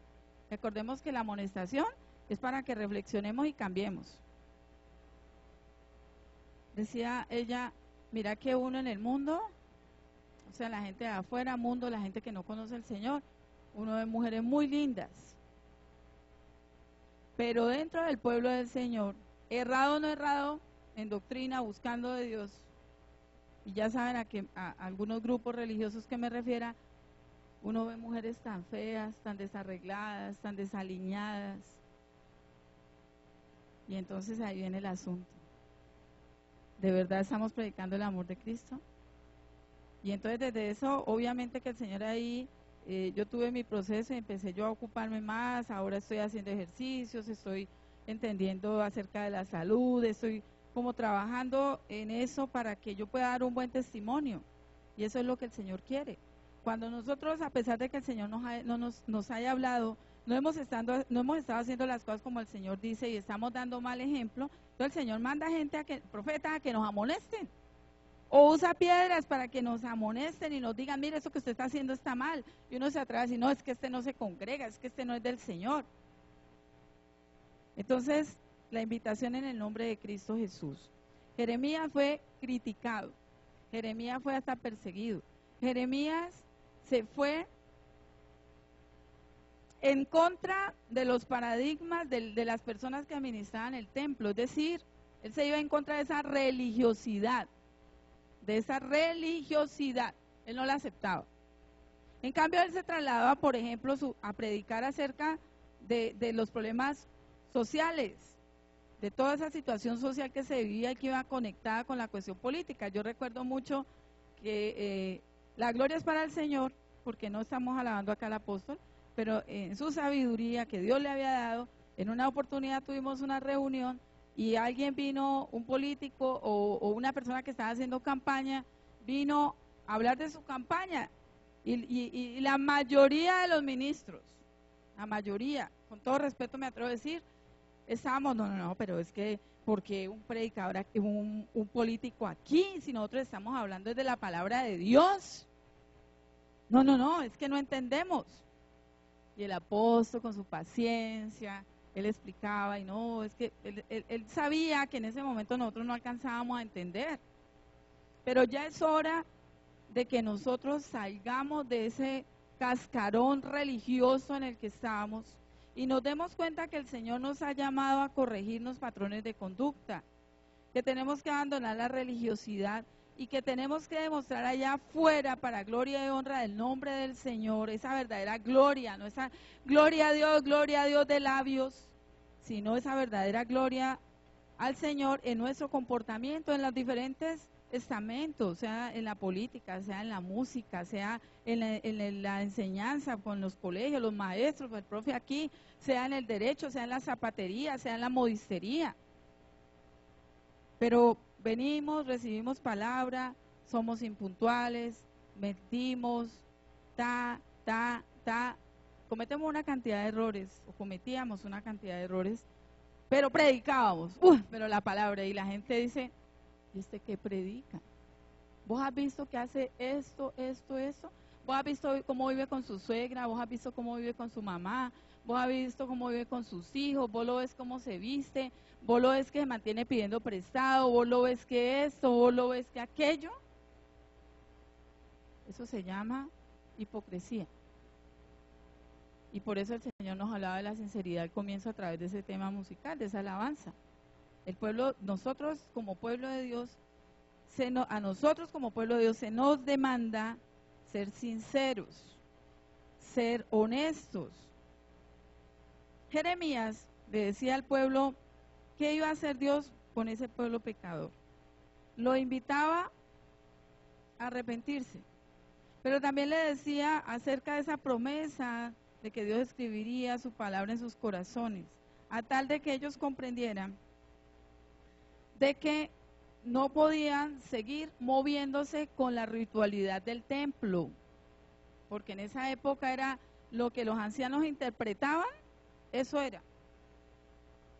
Recordemos que la amonestación es para que reflexionemos y cambiemos. Decía ella, mira que uno en el mundo, o sea, la gente de afuera, mundo, la gente que no conoce al Señor, uno ve mujeres muy lindas. Pero dentro del pueblo del Señor, errado o no errado, en doctrina, buscando de Dios, y ya saben a algunos grupos religiosos que me refiera, uno ve mujeres tan feas, tan desarregladas, tan desaliñadas. Y entonces ahí viene el asunto. ¿De verdad estamos predicando el amor de Cristo? Y entonces desde eso, obviamente que el Señor ahí, yo tuve mi proceso y empecé yo a ocuparme más, ahora estoy haciendo ejercicios, estoy entendiendo acerca de la salud, estoy como trabajando en eso para que yo pueda dar un buen testimonio. Y eso es lo que el Señor quiere. Cuando nosotros, a pesar de que el Señor nos haya hablado, no hemos estado haciendo las cosas como el Señor dice y estamos dando mal ejemplo, entonces el Señor manda gente, profetas, a que nos amonesten. O usa piedras para que nos amonesten y nos digan, mire, eso que usted está haciendo está mal. Y uno se atreve a decir, no, es que este no se congrega, es que este no es del Señor. Entonces, la invitación en el nombre de Cristo Jesús. Jeremías fue criticado, Jeremías fue hasta perseguido, Jeremías se fue en contra de los paradigmas de las personas que administraban el templo, es decir, él se iba en contra de esa religiosidad, él no la aceptaba. En cambio, él se trasladaba, por ejemplo, a predicar acerca de los problemas sociales, de toda esa situación social que se vivía y que iba conectada con la cuestión política. Yo recuerdo mucho que la gloria es para el Señor, porque no estamos alabando acá al apóstol, pero en su sabiduría que Dios le había dado, en una oportunidad tuvimos una reunión y alguien vino, un político o una persona que estaba haciendo campaña, vino a hablar de su campaña y la mayoría de los ministros, la mayoría, con todo respeto me atrevo a decir, estábamos, no, pero es que, porque un predicador, un político aquí, si nosotros estamos hablando de la palabra de Dios? No, es que no entendemos. Y el apóstol con su paciencia, él explicaba y no, es que él sabía que en ese momento nosotros no alcanzábamos a entender. Pero ya es hora de que nosotros salgamos de ese cascarón religioso en el que estamos y nos demos cuenta que el Señor nos ha llamado a corregirnos patrones de conducta, que tenemos que abandonar la religiosidad y que tenemos que demostrar allá afuera para gloria y honra del nombre del Señor, esa verdadera gloria, no esa gloria a Dios de labios, sino esa verdadera gloria al Señor en nuestro comportamiento, en los diferentes estamentos, sea en la política, sea en la música, sea en la enseñanza con los colegios, los maestros, el profe aquí, sea en el derecho, sea en la zapatería, sea en la modistería. Pero venimos, recibimos palabra, somos impuntuales, mentimos, cometemos una cantidad de errores, o cometíamos una cantidad de errores, pero predicábamos, pero la palabra, y la gente dice, ¿y este qué predica? ¿Vos has visto que hace esto? ¿Vos has visto cómo vive con su suegra? ¿Vos has visto cómo vive con su mamá? ¿Vos has visto cómo vive con sus hijos? ¿Vos lo ves cómo se viste? ¿Vos lo ves que se mantiene pidiendo prestado? ¿Vos lo ves que esto? ¿Vos lo ves que aquello? Eso se llama hipocresía. Y por eso el Señor nos hablaba de la sinceridad al comienzo a través de ese tema musical, de esa alabanza. El pueblo, nosotros como pueblo de Dios, a nosotros como pueblo de Dios se nos demanda ser sinceros, ser honestos. Jeremías le decía al pueblo, ¿qué iba a hacer Dios con ese pueblo pecador? Lo invitaba a arrepentirse, pero también le decía acerca de esa promesa de que Dios escribiría su palabra en sus corazones, a tal de que ellos comprendieran de que no podían seguir moviéndose con la ritualidad del templo, porque en esa época era lo que los ancianos interpretaban, eso era.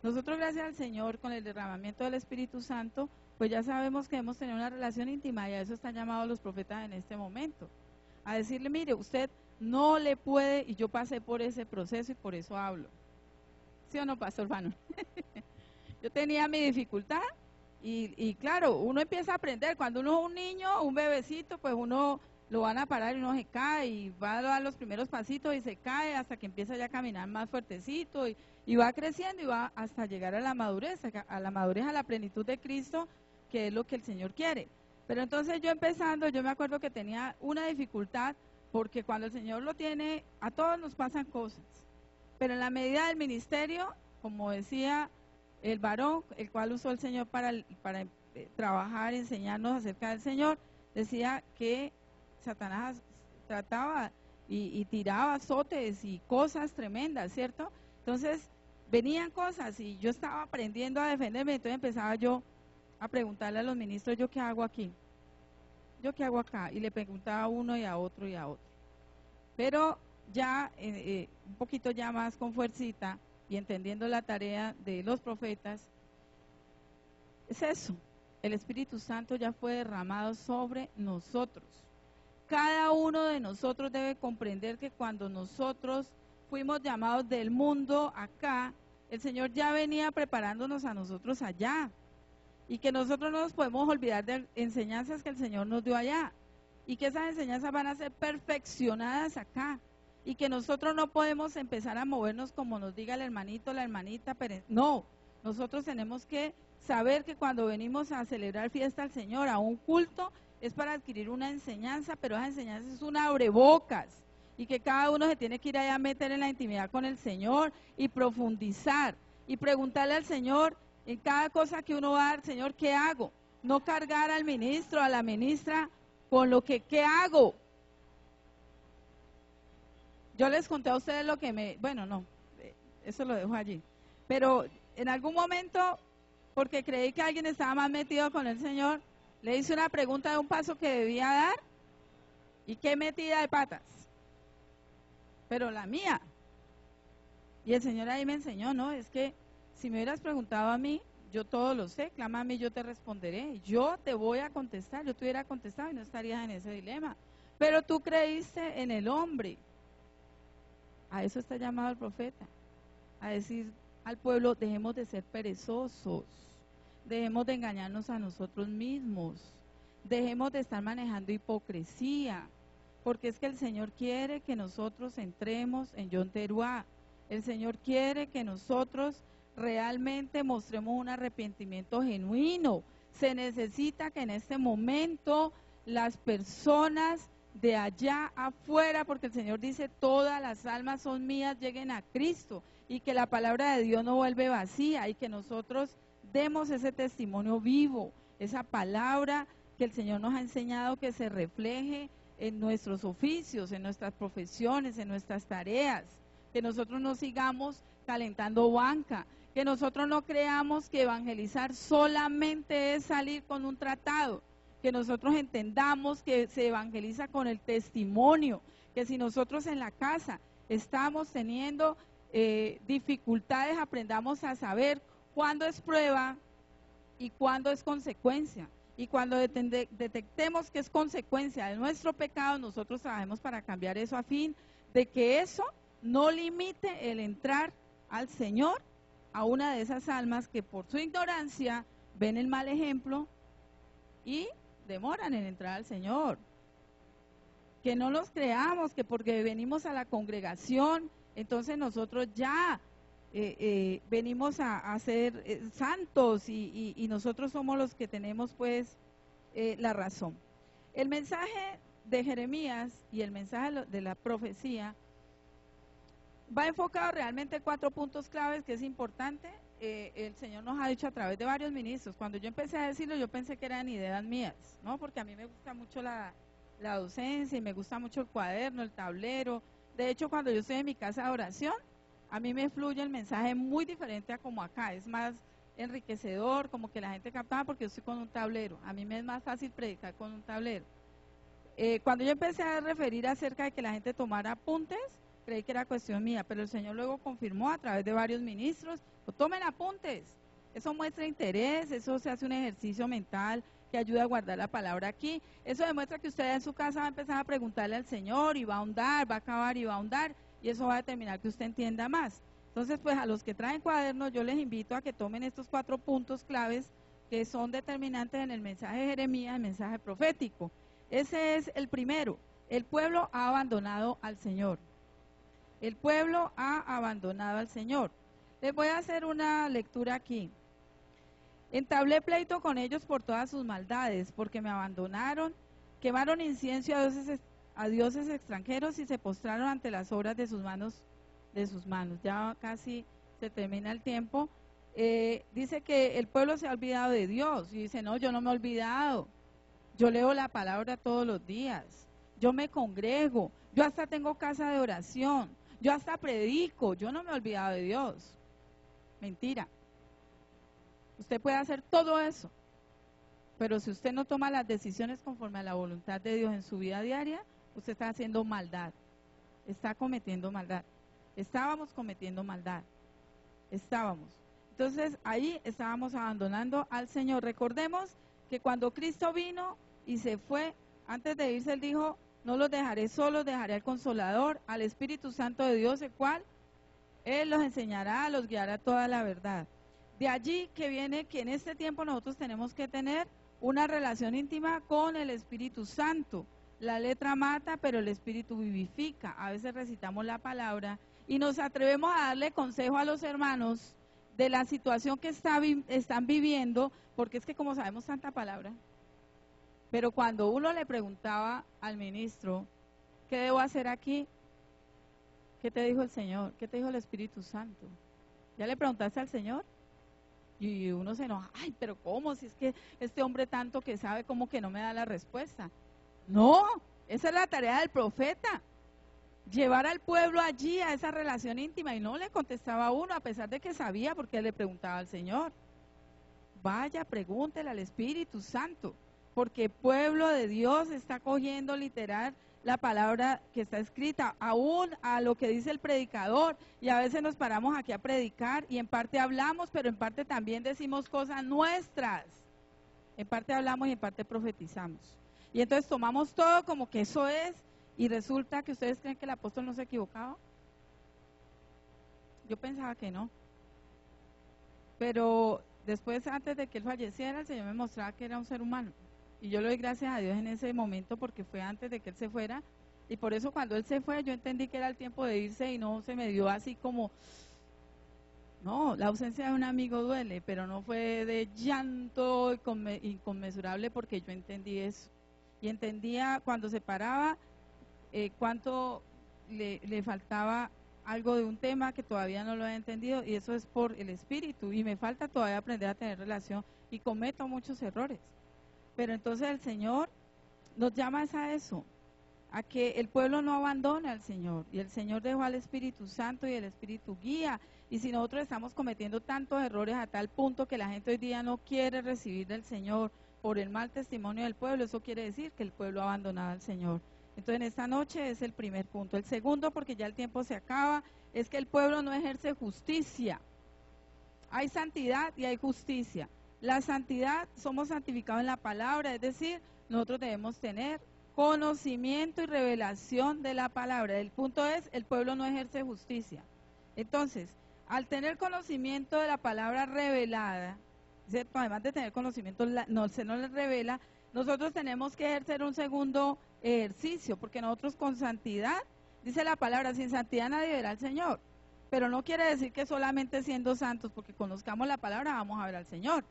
Nosotros, gracias al Señor, con el derramamiento del Espíritu Santo, pues ya sabemos que hemos tenido una relación íntima y a eso están llamados los profetas en este momento, a decirle, mire, usted no le puede, y yo pasé por ese proceso y por eso hablo. ¿Sí o no, pastor Fano? Yo tenía mi dificultad y claro, uno empieza a aprender, cuando uno es un niño, un bebecito, pues uno lo van a parar y uno se cae y va a dar los primeros pasitos y se cae hasta que empieza ya a caminar más fuertecito y va creciendo y va hasta llegar a la madurez, a la plenitud de Cristo, que es lo que el Señor quiere. Pero entonces yo empezando, yo me acuerdo que tenía una dificultad, porque cuando el Señor lo tiene, a todos nos pasan cosas, pero en la medida del ministerio, como decía el varón, el cual usó el Señor para trabajar, enseñarnos acerca del Señor, decía que Satanás trataba y tiraba azotes y cosas tremendas, ¿cierto? Entonces venían cosas y yo estaba aprendiendo a defenderme, entonces empezaba yo a preguntarle a los ministros, ¿yo qué hago aquí? ¿Yo qué hago acá? Y le preguntaba a uno y a otro y a otro. Pero ya un poquito ya más con fuercita y entendiendo la tarea de los profetas, es eso, el Espíritu Santo ya fue derramado sobre nosotros. Cada uno de nosotros debe comprender que cuando nosotros fuimos llamados del mundo acá, el Señor ya venía preparándonos a nosotros allá. Y que nosotros no nos podemos olvidar de enseñanzas que el Señor nos dio allá. Y que esas enseñanzas van a ser perfeccionadas acá. Y que nosotros no podemos empezar a movernos como nos diga el hermanito, la hermanita. No, nosotros tenemos que saber que cuando venimos a celebrar fiesta al Señor, a un culto, es para adquirir una enseñanza, pero esa enseñanza es un abrebocas. y que cada uno se tiene que ir allá a meter en la intimidad con el Señor y profundizar y preguntarle al Señor en cada cosa que uno va a dar, Señor, ¿qué hago? No cargar al ministro, a la ministra con lo que, ¿qué hago? Yo les conté a ustedes lo que bueno, no, eso lo dejo allí. Pero en algún momento, porque creí que alguien estaba más metido con el Señor, le hice una pregunta de un paso que debía dar y qué metida de patas. Pero la mía. Y el Señor ahí me enseñó, no, es que si me hubieras preguntado a mí, yo todo lo sé, clama a mí, yo te responderé, yo te voy a contestar, yo te hubiera contestado y no estarías en ese dilema. Pero tú creíste en el hombre. A eso está llamado el profeta, a decir al pueblo, dejemos de ser perezosos, dejemos de engañarnos a nosotros mismos, dejemos de estar manejando hipocresía, porque es que el Señor quiere que nosotros entremos en Yom Teruah. El Señor quiere que nosotros realmente mostremos un arrepentimiento genuino. Se necesita que en este momento las personas de allá afuera, porque el Señor dice, todas las almas son mías, lleguen a Cristo, y que la palabra de Dios no vuelve vacía, y que nosotros demos ese testimonio vivo, esa palabra que el Señor nos ha enseñado que se refleje en nuestros oficios, en nuestras profesiones, en nuestras tareas, que nosotros no sigamos calentando banca, que nosotros no creamos que evangelizar solamente es salir con un tratado, que nosotros entendamos que se evangeliza con el testimonio, que si nosotros en la casa estamos teniendo dificultades, aprendamos a saber cuándo es prueba y cuándo es consecuencia. Y cuando detectemos que es consecuencia de nuestro pecado, nosotros trabajemos para cambiar eso a fin de que eso no limite el entrar al Señor a una de esas almas que por su ignorancia ven el mal ejemplo y demoran en entrar al Señor. Que no los creamos, que porque venimos a la congregación, entonces nosotros ya venimos a ser santos y nosotros somos los que tenemos pues la razón. El mensaje de Jeremías y el mensaje de la profecía va enfocado realmente en 4 puntos claves que es importante. El Señor nos ha dicho a través de varios ministros. Cuando yo empecé a decirlo, yo pensé que eran ideas mías, ¿no? Porque a mí me gusta mucho la docencia y me gusta mucho el cuaderno, el tablero. De hecho, cuando yo estoy en mi casa de oración, a mí me fluye el mensaje muy diferente a como acá. Es más enriquecedor, como que la gente captaba porque yo estoy con un tablero. A mí me es más fácil predicar con un tablero. Cuando yo empecé a referir acerca de que la gente tomara apuntes, creí que era cuestión mía, pero el Señor luego confirmó a través de varios ministros, tomen apuntes, eso muestra interés, eso se hace un ejercicio mental que ayuda a guardar la palabra aquí, eso demuestra que usted en su casa va a empezar a preguntarle al Señor y va a ahondar, va a acabar y va a ahondar, y eso va a determinar que usted entienda más. Entonces, pues a los que traen cuadernos, yo les invito a que tomen estos 4 puntos claves que son determinantes en el mensaje de Jeremías, el mensaje profético. Ese es el primero, el pueblo ha abandonado al Señor. El pueblo ha abandonado al Señor. Les voy a hacer una lectura aquí. Entablé pleito con ellos por todas sus maldades, porque me abandonaron, quemaron incienso a dioses extranjeros y se postraron ante las obras de sus manos. Ya casi se termina el tiempo. Dice que el pueblo se ha olvidado de Dios y dice, no, yo no me he olvidado. Yo leo la palabra todos los días. Yo me congrego. Yo hasta tengo casa de oración. Yo hasta predico, yo no me he olvidado de Dios. Mentira. Usted puede hacer todo eso, pero si usted no toma las decisiones conforme a la voluntad de Dios en su vida diaria, usted está haciendo maldad, está cometiendo maldad. Estábamos cometiendo maldad, Entonces ahí estábamos abandonando al Señor. Recordemos que cuando Cristo vino y se fue, antes de irse Él dijo, no los dejaré solos, dejaré al Consolador, al Espíritu Santo de Dios, el cual Él los enseñará, los guiará toda la verdad. De allí que viene que en este tiempo nosotros tenemos que tener una relación íntima con el Espíritu Santo. La letra mata, pero el Espíritu vivifica. A veces recitamos la palabra y nos atrevemos a darle consejo a los hermanos de la situación que están viviendo, porque es que como sabemos tanta palabra, pero cuando uno le preguntaba al ministro, ¿qué debo hacer aquí? ¿Qué te dijo el Señor? ¿Qué te dijo el Espíritu Santo? ¿Ya le preguntaste al Señor? Y uno se enoja, ay, pero ¿cómo? Si es que este hombre tanto que sabe, ¿cómo que no me da la respuesta? No, esa es la tarea del profeta, llevar al pueblo allí a esa relación íntima, y no le contestaba a uno, a pesar de que sabía, porque le preguntaba al Señor. Vaya, pregúntele al Espíritu Santo, porque el pueblo de Dios está cogiendo literal la palabra que está escrita, aún a lo que dice el predicador, y a veces nos paramos aquí a predicar y en parte hablamos, pero en parte también decimos cosas nuestras, en parte hablamos y en parte profetizamos, y entonces tomamos todo como que eso es, y resulta que ustedes creen que el apóstol no se equivocaba. Yo pensaba que no, pero después, antes de que él falleciera, el Señor me mostraba que era un ser humano. Y yo le doy gracias a Dios en ese momento porque fue antes de que él se fuera. Y por eso cuando él se fue, yo entendí que era el tiempo de irse y no se me dio así como... No, la ausencia de un amigo duele, pero no fue de llanto inconmensurable porque yo entendí eso. Y entendía cuando se paraba cuánto le faltaba algo de un tema que todavía no lo he entendido, y eso es por el Espíritu, y me falta todavía aprender a tener relación y cometo muchos errores, pero entonces el Señor nos llama a eso, a que el pueblo no abandone al Señor, y el Señor dejó al Espíritu Santo y el Espíritu guía, y si nosotros estamos cometiendo tantos errores a tal punto que la gente hoy día no quiere recibir del Señor por el mal testimonio del pueblo, eso quiere decir que el pueblo ha abandonado al Señor. Entonces en esta noche es el primer punto. El segundo, porque ya el tiempo se acaba, es que el pueblo no ejerce justicia. Hay santidad y hay justicia. La santidad, somos santificados en la palabra, es decir, nosotros debemos tener conocimiento y revelación de la palabra. El punto es, el pueblo no ejerce justicia. Entonces, al tener conocimiento de la palabra revelada, ¿cierto? Además de tener conocimiento, se nos le revela, nosotros tenemos que ejercer un segundo ejercicio, porque nosotros con santidad, dice la palabra, sin santidad nadie verá al Señor, pero no quiere decir que solamente siendo santos, porque conozcamos la palabra, vamos a ver al Señor.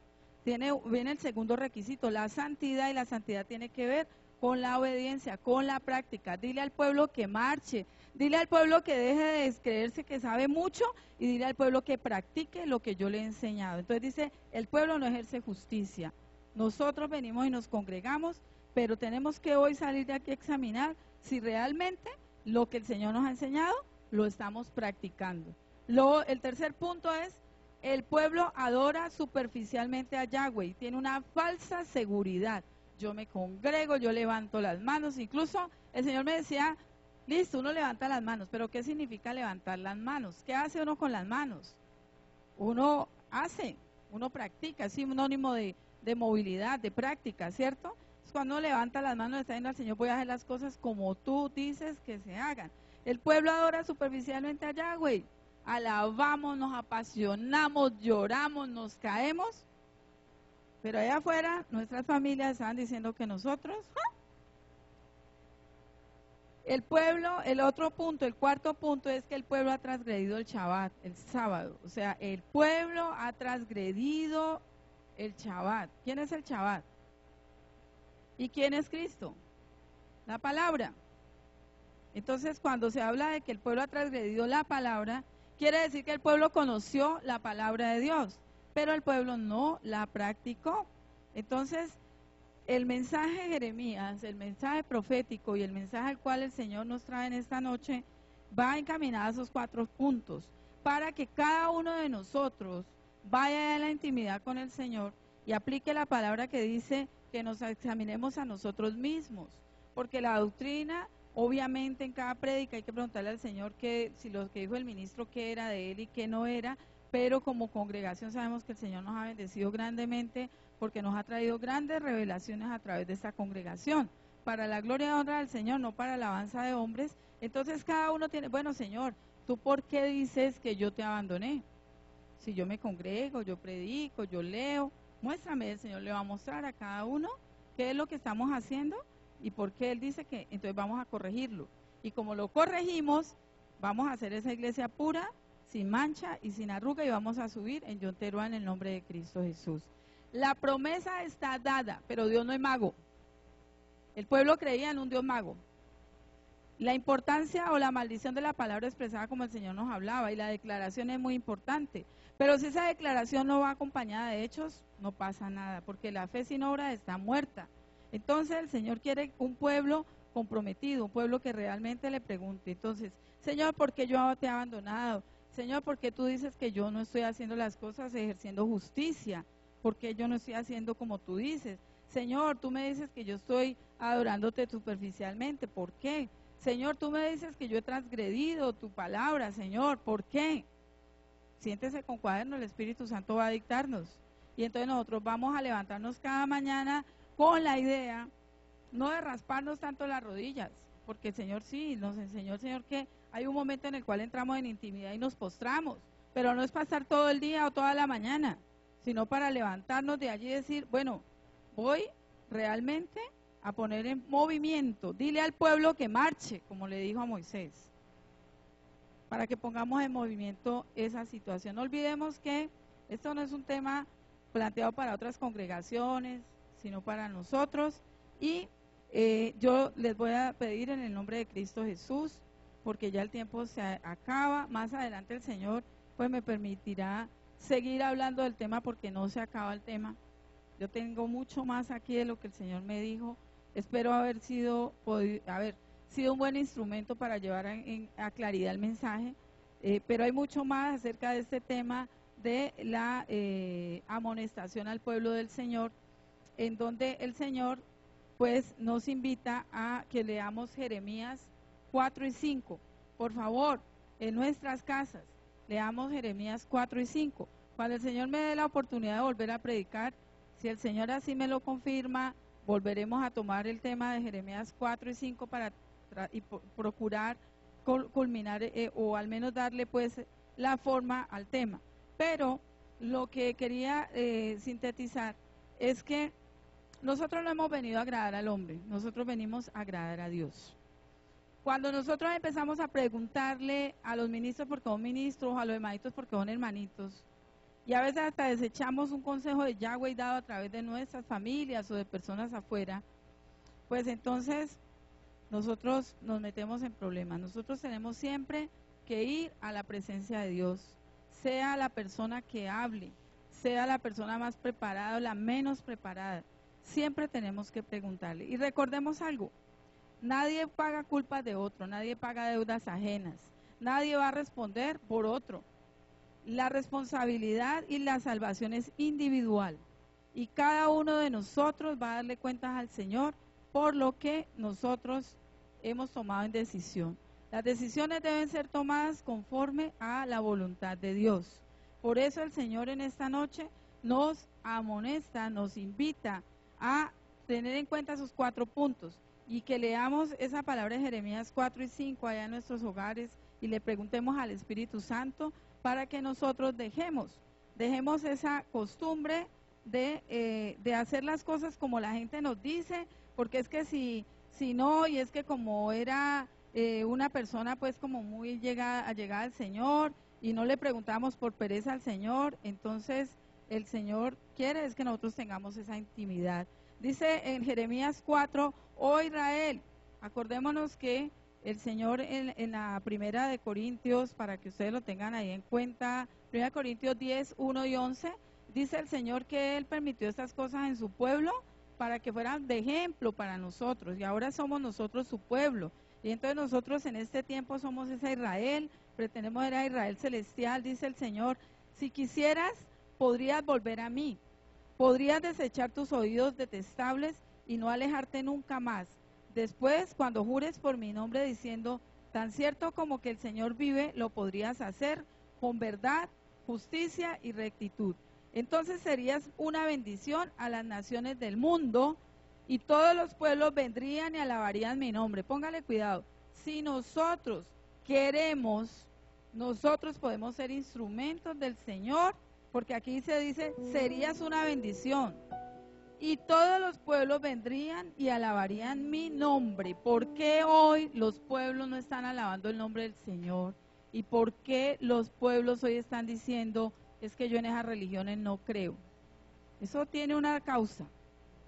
Viene el segundo requisito, la santidad, y la santidad tiene que ver con la obediencia, con la práctica. Dile al pueblo que marche, dile al pueblo que deje de creerse que sabe mucho, y dile al pueblo que practique lo que yo le he enseñado. Entonces dice, el pueblo no ejerce justicia. Nosotros venimos y nos congregamos, pero tenemos que hoy salir de aquí a examinar si realmente lo que el Señor nos ha enseñado lo estamos practicando. El tercer punto es, el pueblo adora superficialmente a Yahweh y tiene una falsa seguridad. Yo me congrego, yo levanto las manos, incluso el Señor me decía, listo, uno levanta las manos, pero ¿qué significa levantar las manos? ¿Qué hace uno con las manos? Uno practica, es sinónimo de movilidad, de práctica, ¿cierto? Cuando uno levanta las manos, le está diciendo al Señor, voy a hacer las cosas como tú dices que se hagan. El pueblo adora superficialmente a Yahweh, alabamos, nos apasionamos, lloramos, nos caemos, pero allá afuera nuestras familias estaban diciendo que nosotros, el pueblo, el otro punto, el cuarto punto es que el pueblo ha transgredido el Shabbat, el sábado, o sea, el pueblo ha transgredido el Shabbat. ¿Quién es el Shabbat? ¿Y quién es Cristo? La palabra. Entonces, cuando se habla de que el pueblo ha transgredido la palabra, quiere decir que el pueblo conoció la palabra de Dios, pero el pueblo no la practicó. Entonces, el mensaje de Jeremías, el mensaje profético y el mensaje al cual el Señor nos trae en esta noche, va encaminado a esos 4 puntos, para que cada uno de nosotros vaya a la intimidad con el Señor y aplique la palabra que dice que nos examinemos a nosotros mismos, porque la doctrina, obviamente en cada prédica hay que preguntarle al Señor si lo que dijo el ministro qué era de él y qué no era, pero como congregación sabemos que el Señor nos ha bendecido grandemente porque nos ha traído grandes revelaciones a través de esta congregación, para la gloria y honra del Señor, no para la alabanza de hombres. Entonces cada uno tiene, bueno Señor, ¿tú por qué dices que yo te abandoné? Si yo me congrego, yo predico, yo leo, muéstrame, el Señor le va a mostrar a cada uno qué es lo que estamos haciendo y por qué Él dice que, entonces vamos a corregirlo. Y como lo corregimos, vamos a hacer esa iglesia pura, sin mancha y sin arruga, y vamos a subir en Yom Teruah en el nombre de Cristo Jesús. La promesa está dada, pero Dios no es mago. El pueblo creía en un Dios mago. La importancia o la maldición de la palabra expresada como el Señor nos hablaba, y la declaración es muy importante. Pero si esa declaración no va acompañada de hechos, no pasa nada, porque la fe sin obra está muerta. Entonces el Señor quiere un pueblo comprometido, un pueblo que realmente le pregunte. Entonces, Señor, ¿por qué yo te he abandonado? Señor, ¿por qué tú dices que yo no estoy haciendo las cosas ejerciendo justicia? ¿Por qué yo no estoy haciendo como tú dices? Señor, tú me dices que yo estoy adorándote superficialmente. ¿Por qué? Señor, tú me dices que yo he transgredido tu palabra, Señor. ¿Por qué? Siéntese con cuaderno, el Espíritu Santo va a dictarnos. Y entonces nosotros vamos a levantarnos cada mañana con la idea, no de rasparnos tanto las rodillas, porque el Señor sí, nos enseñó el Señor que hay un momento en el cual entramos en intimidad y nos postramos, pero no es pasar todo el día o toda la mañana, sino para levantarnos de allí y decir, bueno, voy realmente a poner en movimiento, dile al pueblo que marche, como le dijo a Moisés, para que pongamos en movimiento esa situación. No olvidemos que esto no es un tema planteado para otras congregaciones, sino para nosotros, y yo les voy a pedir en el nombre de Cristo Jesús, porque ya el tiempo se acaba. Más adelante el Señor pues me permitirá seguir hablando del tema, porque no se acaba el tema. Yo tengo mucho más aquí de lo que el Señor me dijo. Espero haber sido un buen instrumento para llevar a claridad el mensaje, pero hay mucho más acerca de este tema de la amonestación al pueblo del Señor, en donde el Señor pues nos invita a que leamos Jeremías 4 y 5. Por favor, en nuestras casas, leamos Jeremías 4 y 5. Cuando el Señor me dé la oportunidad de volver a predicar, si el Señor así me lo confirma, volveremos a tomar el tema de Jeremías 4 y 5 para procurar culminar o al menos darle pues la forma al tema. Pero lo que quería sintetizar es que nosotros no hemos venido a agradar al hombre, nosotros venimos a agradar a Dios. Cuando nosotros empezamos a preguntarle a los ministros porque son ministros, a los hermanitos porque son hermanitos, y a veces hasta desechamos un consejo de Yahweh dado a través de nuestras familias o de personas afuera, pues entonces nosotros nos metemos en problemas. Nosotros tenemos siempre que ir a la presencia de Dios, sea la persona que hable, sea la persona más preparada o la menos preparada. Siempre tenemos que preguntarle. Y recordemos algo, nadie paga culpas de otro, nadie paga deudas ajenas, nadie va a responder por otro. La responsabilidad y la salvación es individual y cada uno de nosotros va a darle cuentas al Señor por lo que nosotros hemos tomado en decisión. Las decisiones deben ser tomadas conforme a la voluntad de Dios. Por eso el Señor en esta noche nos amonesta, nos invita a tener en cuenta sus 4 puntos y que leamos esa palabra de Jeremías 4 y 5 allá en nuestros hogares y le preguntemos al Espíritu Santo para que nosotros dejemos esa costumbre de hacer las cosas como la gente nos dice, porque es que si no, y es que como era una persona pues como muy allegada al Señor y no le preguntamos por pereza al Señor, entonces el Señor quiere es que nosotros tengamos esa intimidad. Dice en Jeremías 4, oh Israel, acordémonos que el Señor en la primera de Corintios, para que ustedes lo tengan ahí en cuenta, 1 Corintios 10, 1 y 11, dice el Señor que Él permitió estas cosas en su pueblo para que fueran de ejemplo para nosotros, y ahora somos nosotros su pueblo, y entonces nosotros en este tiempo somos esa Israel, pretendemos ver a Israel celestial, dice el Señor, si quisieras, podrías volver a mí, podrías desechar tus oídos detestables y no alejarte nunca más. Después, cuando jures por mi nombre diciendo, tan cierto como que el Señor vive, lo podrías hacer con verdad, justicia y rectitud. Entonces serías una bendición a las naciones del mundo y todos los pueblos vendrían y alabarían mi nombre. Póngale cuidado. Si nosotros queremos, nosotros podemos ser instrumentos del Señor, porque aquí se dice, serías una bendición. Y todos los pueblos vendrían y alabarían mi nombre. ¿Por qué hoy los pueblos no están alabando el nombre del Señor? ¿Y por qué los pueblos hoy están diciendo, es que yo en esas religiones no creo? Eso tiene una causa.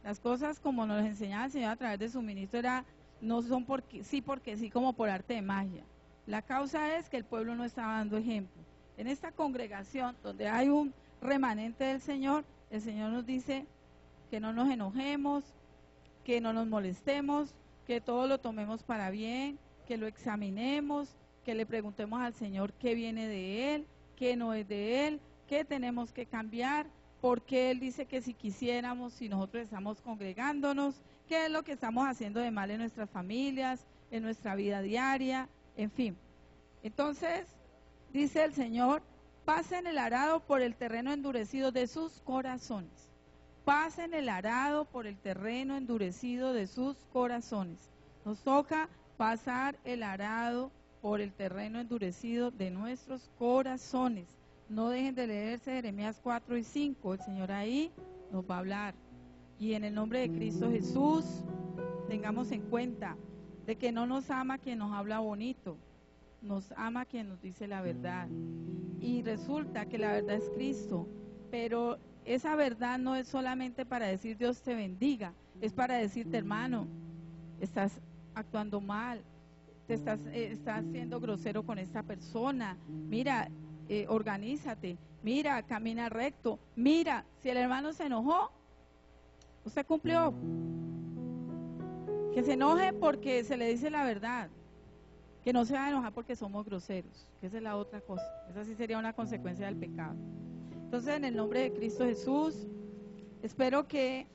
Las cosas como nos enseñaba el Señor a través de su ministro era no son porque sí, como por arte de magia. La causa es que el pueblo no estaba dando ejemplo. En esta congregación donde hay un remanente del Señor, el Señor nos dice que no nos enojemos, que no nos molestemos, que todo lo tomemos para bien, que lo examinemos, que le preguntemos al Señor qué viene de Él, qué no es de Él, qué tenemos que cambiar, porque Él dice que si quisiéramos, si nosotros estamos congregándonos, qué es lo que estamos haciendo de mal en nuestras familias, en nuestra vida diaria, en fin. Entonces, dice el Señor, pasen el arado por el terreno endurecido de sus corazones. Pasen el arado por el terreno endurecido de sus corazones. Nos toca pasar el arado por el terreno endurecido de nuestros corazones. No dejen de leerse Jeremías 4 y 5, el Señor ahí nos va a hablar. Y en el nombre de Cristo Jesús, tengamos en cuenta de que no nos ama quien nos habla bonito, nos ama quien nos dice la verdad. Y resulta que la verdad es Cristo, pero esa verdad no es solamente para decir Dios te bendiga, es para decirte, hermano, estás actuando mal, estás siendo grosero con esta persona, mira, organízate, mira, camina recto, mira, si el hermano se enojó, usted cumplió. Que se enoje porque se le dice la verdad, que no se va a enojar porque somos groseros, que esa es la otra cosa, esa sí sería una consecuencia del pecado. Entonces, en el nombre de Cristo Jesús, espero que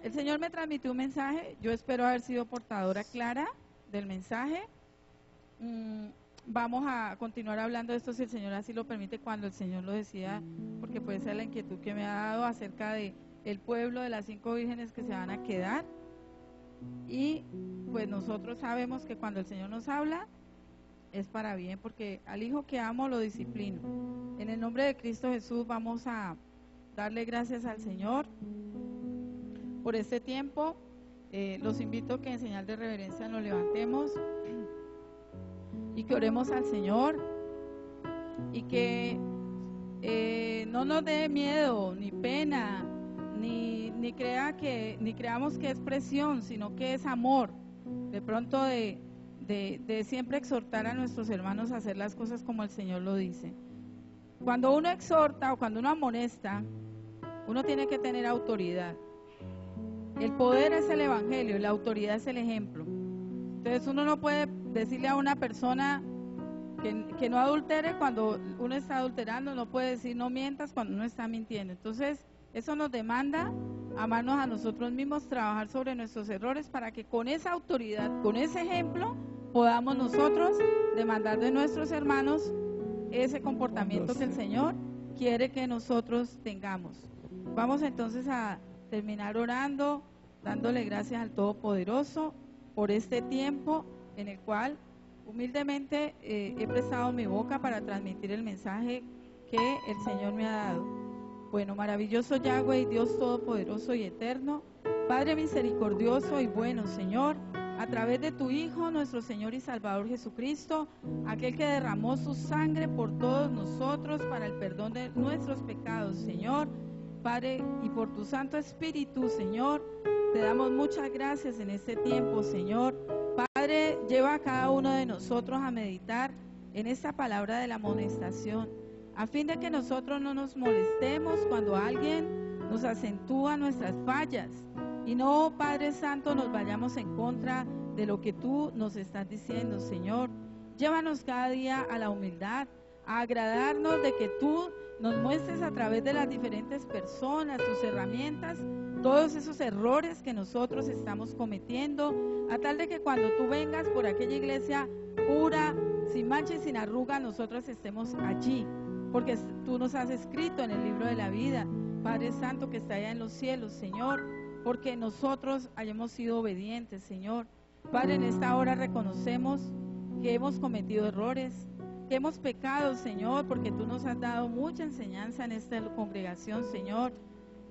el Señor me transmitió un mensaje, yo espero haber sido portadora clara del mensaje. Vamos a continuar hablando de esto si el Señor así lo permite, cuando el Señor lo decida, porque puede ser la inquietud que me ha dado acerca de el pueblo de las 5 vírgenes que se van a quedar. Y pues nosotros sabemos que cuando el Señor nos habla es para bien, porque al hijo que amo lo disciplino. En el nombre de Cristo Jesús vamos a darle gracias al Señor por este tiempo. Los invito a que en señal de reverencia nos levantemos y que oremos al Señor, y que no nos dé miedo ni pena, ni creamos que es presión, sino que es amor. De pronto de siempre exhortar a nuestros hermanos a hacer las cosas como el Señor lo dice. Cuando uno exhorta o cuando uno amonesta, uno tiene que tener autoridad. El poder es el evangelio y la autoridad es el ejemplo. Entonces uno no puede decirle a una persona que no adultere cuando uno está adulterando, no puede decir no mientas cuando uno está mintiendo. Entonces eso nos demanda amarnos a nosotros mismos, trabajar sobre nuestros errores para que con esa autoridad, con ese ejemplo, podamos nosotros demandar de nuestros hermanos ese comportamiento que el Señor quiere que nosotros tengamos. Vamos entonces a terminar orando, dándole gracias al Todopoderoso por este tiempo en el cual humildemente he prestado mi boca para transmitir el mensaje que el Señor me ha dado. Bueno, maravilloso Yahweh, Dios Todopoderoso y Eterno, Padre misericordioso y bueno, Señor, a través de tu Hijo, nuestro Señor y Salvador Jesucristo, aquel que derramó su sangre por todos nosotros para el perdón de nuestros pecados, Señor, Padre, y por tu Santo Espíritu, Señor, te damos muchas gracias en este tiempo, Señor. Padre, lleva a cada uno de nosotros a meditar en esta palabra de la amonestación, a fin de que nosotros no nos molestemos cuando alguien nos acentúa nuestras fallas, y no, Padre Santo, nos vayamos en contra de lo que tú nos estás diciendo, Señor. Llévanos cada día a la humildad, a agradarnos de que tú nos muestres a través de las diferentes personas, tus herramientas, todos esos errores que nosotros estamos cometiendo, a tal de que cuando tú vengas por aquella iglesia pura, sin mancha y sin arruga, nosotros estemos allí, porque tú nos has escrito en el libro de la vida, Padre Santo, que está allá en los cielos, Señor, porque nosotros hayamos sido obedientes, Señor. Padre, en esta hora reconocemos que hemos cometido errores, que hemos pecado, Señor, porque tú nos has dado mucha enseñanza en esta congregación, Señor.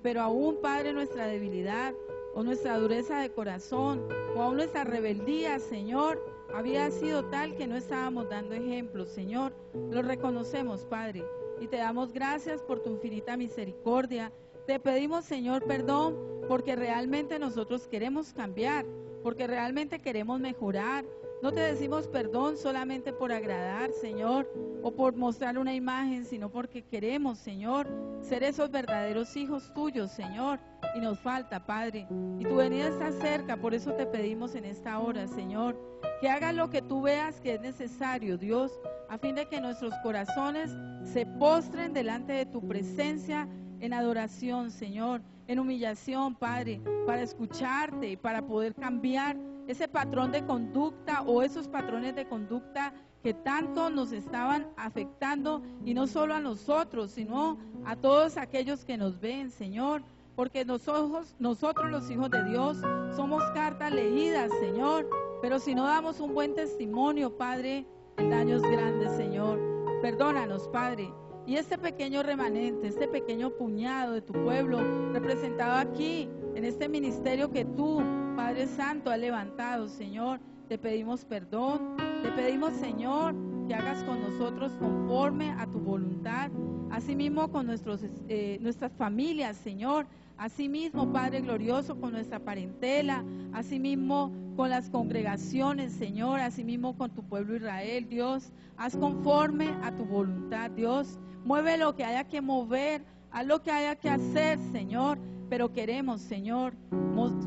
Pero aún, Padre, nuestra debilidad o nuestra dureza de corazón o aún nuestra rebeldía, Señor, había sido tal que no estábamos dando ejemplo, Señor. Lo reconocemos, Padre, y te damos gracias por tu infinita misericordia. Te pedimos, Señor, perdón, porque realmente nosotros queremos cambiar, porque realmente queremos mejorar. No te decimos perdón solamente por agradar, Señor, o por mostrar una imagen, sino porque queremos, Señor, ser esos verdaderos hijos tuyos, Señor. Y nos falta, Padre. Y tu venida está cerca, por eso te pedimos en esta hora, Señor, que hagas lo que tú veas que es necesario, Dios, a fin de que nuestros corazones se postren delante de tu presencia en adoración, Señor, en humillación, Padre, para escucharte y para poder cambiar ese patrón de conducta o esos patrones de conducta que tanto nos estaban afectando, y no solo a nosotros, sino a todos aquellos que nos ven, Señor, porque nosotros los hijos de Dios somos cartas leídas, Señor, pero si no damos un buen testimonio, Padre, el daño es grande, Señor. Perdónanos, Padre. Y este pequeño remanente, este pequeño puñado de tu pueblo representado aquí en este ministerio que tú, Padre Santo, has levantado, Señor, te pedimos perdón, te pedimos, Señor, que hagas con nosotros conforme a tu voluntad, asimismo con nuestras familias, Señor, asimismo, Padre glorioso, con nuestra parentela, asimismo con las congregaciones, Señor, asimismo con tu pueblo Israel, Dios, haz conforme a tu voluntad, Dios, mueve lo que haya que mover, haz lo que haya que hacer, Señor, pero queremos, Señor,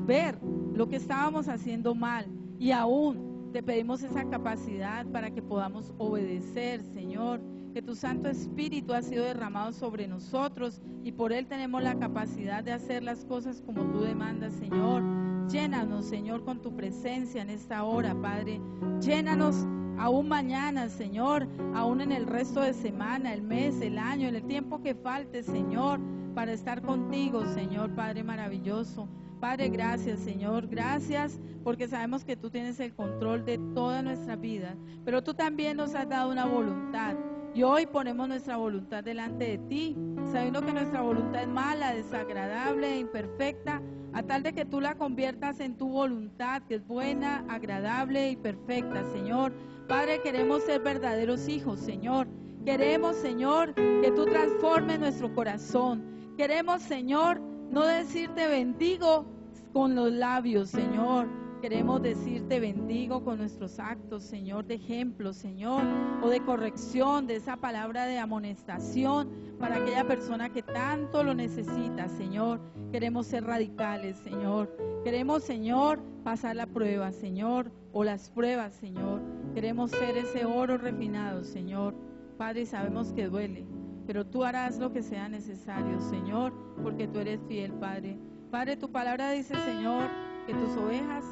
ver lo que estábamos haciendo mal, y aún te pedimos esa capacidad para que podamos obedecer, Señor, que tu Santo Espíritu ha sido derramado sobre nosotros y por él tenemos la capacidad de hacer las cosas como tú demandas, Señor. Llénanos, Señor, con tu presencia en esta hora, Padre. Llénanos aún mañana, Señor, aún en el resto de semana, el mes, el año, en el tiempo que falte, Señor, para estar contigo, Señor, Padre maravilloso. Padre, gracias, Señor, gracias, porque sabemos que tú tienes el control de toda nuestra vida, pero tú también nos has dado una voluntad. Y hoy ponemos nuestra voluntad delante de ti, sabiendo que nuestra voluntad es mala, desagradable e imperfecta, a tal de que tú la conviertas en tu voluntad, que es buena, agradable y perfecta, Señor. Padre, queremos ser verdaderos hijos, Señor. Queremos, Señor, que tú transformes nuestro corazón. Queremos, Señor, no decirte bendigo con los labios, Señor. Queremos decirte bendigo con nuestros actos, Señor, de ejemplo, Señor, o de corrección, de esa palabra de amonestación para aquella persona que tanto lo necesita, Señor. Queremos ser radicales, Señor. Queremos, Señor, pasar la prueba, Señor, o las pruebas, Señor. Queremos ser ese oro refinado, Señor. Padre, sabemos que duele, pero tú harás lo que sea necesario, Señor, porque tú eres fiel, Padre. Padre, tu palabra dice, Señor, que tus ovejas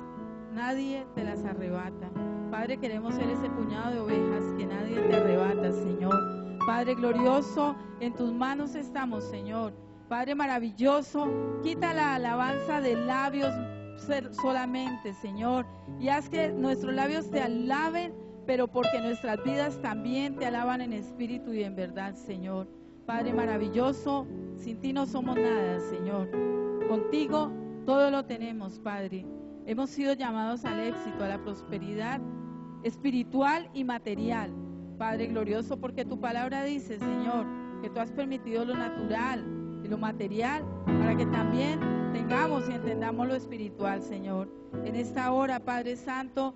nadie te las arrebata. Padre, queremos ser ese puñado de ovejas que nadie te arrebata, Señor. Padre glorioso, en tus manos estamos, Señor. Padre maravilloso, quita la alabanza de labios solamente, Señor, y haz que nuestros labios te alaben, pero porque nuestras vidas también te alaban en espíritu y en verdad, Señor. Padre maravilloso, sin ti no somos nada, Señor. Contigo todo lo tenemos, Padre. Hemos sido llamados al éxito, a la prosperidad espiritual y material, Padre glorioso, porque tu palabra dice, Señor, que tú has permitido lo natural y lo material para que también tengamos y entendamos lo espiritual, Señor. En esta hora, Padre Santo,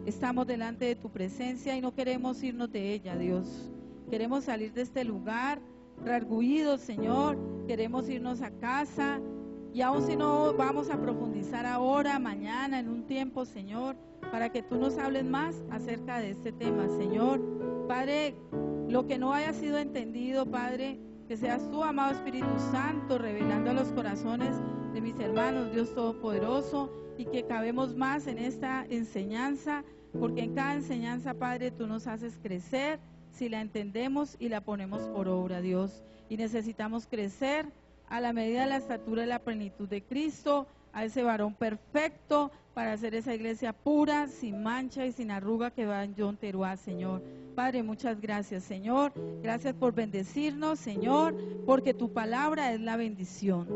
estamos delante de tu presencia y no queremos irnos de ella, Dios. Queremos salir de este lugar reargüidos, Señor. Queremos irnos a casa. Y aun si no vamos a profundizar ahora, mañana, en un tiempo, Señor, para que tú nos hables más acerca de este tema, Señor. Padre, lo que no haya sido entendido, Padre, que seas tú, amado Espíritu Santo, revelando a los corazones de mis hermanos, Dios Todopoderoso, y que cabemos más en esta enseñanza, porque en cada enseñanza, Padre, tú nos haces crecer si la entendemos y la ponemos por obra, Dios. Y necesitamos crecer a la medida de la estatura y la plenitud de Cristo, a ese varón perfecto, para hacer esa iglesia pura, sin mancha y sin arruga que va en John Teruá, Señor. Padre, muchas gracias, Señor. Gracias por bendecirnos, Señor, porque tu palabra es la bendición.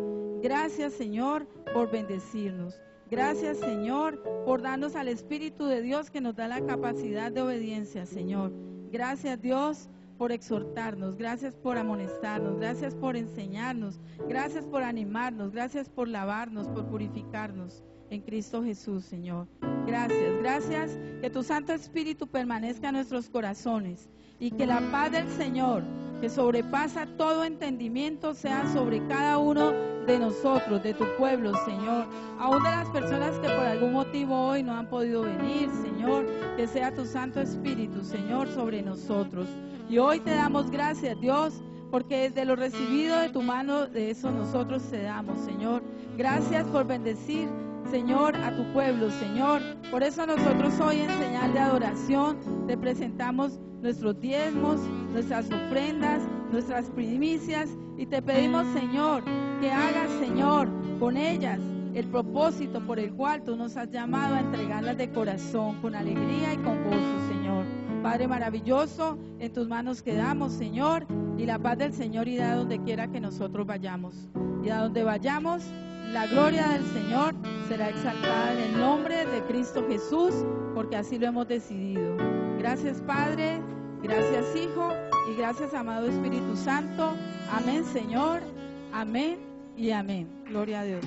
Gracias, Señor, por bendecirnos. Gracias, Señor, por darnos al Espíritu de Dios que nos da la capacidad de obediencia, Señor. Gracias, Dios, por exhortarnos, gracias por amonestarnos, gracias por enseñarnos, gracias por animarnos, gracias por lavarnos, por purificarnos. en Cristo Jesús, Señor. Gracias, gracias, que tu Santo Espíritu permanezca en nuestros corazones y que la paz del Señor, que sobrepasa todo entendimiento, sea sobre cada uno de nosotros, de tu pueblo, Señor. Aún de las personas que por algún motivo hoy no han podido venir, Señor, que sea tu Santo Espíritu, Señor, sobre nosotros. Y hoy te damos gracias, Dios, porque desde lo recibido de tu mano, de eso nosotros te damos, Señor. Gracias por bendecir, Señor, a tu pueblo, Señor. Por eso nosotros hoy, en señal de adoración, te presentamos nuestros diezmos, nuestras ofrendas, nuestras primicias, y te pedimos, Señor, que hagas, Señor, con ellas el propósito por el cual tú nos has llamado a entregarlas de corazón, con alegría y con gozo, Señor. Padre maravilloso, en tus manos quedamos, Señor, y la paz del Señor irá a donde quiera que nosotros vayamos. Y a donde vayamos, la gloria del Señor será exaltada en el nombre de Cristo Jesús, porque así lo hemos decidido. Gracias, Padre, gracias, Hijo, y gracias, amado Espíritu Santo. Amén, Señor, amén y amén. Gloria a Dios.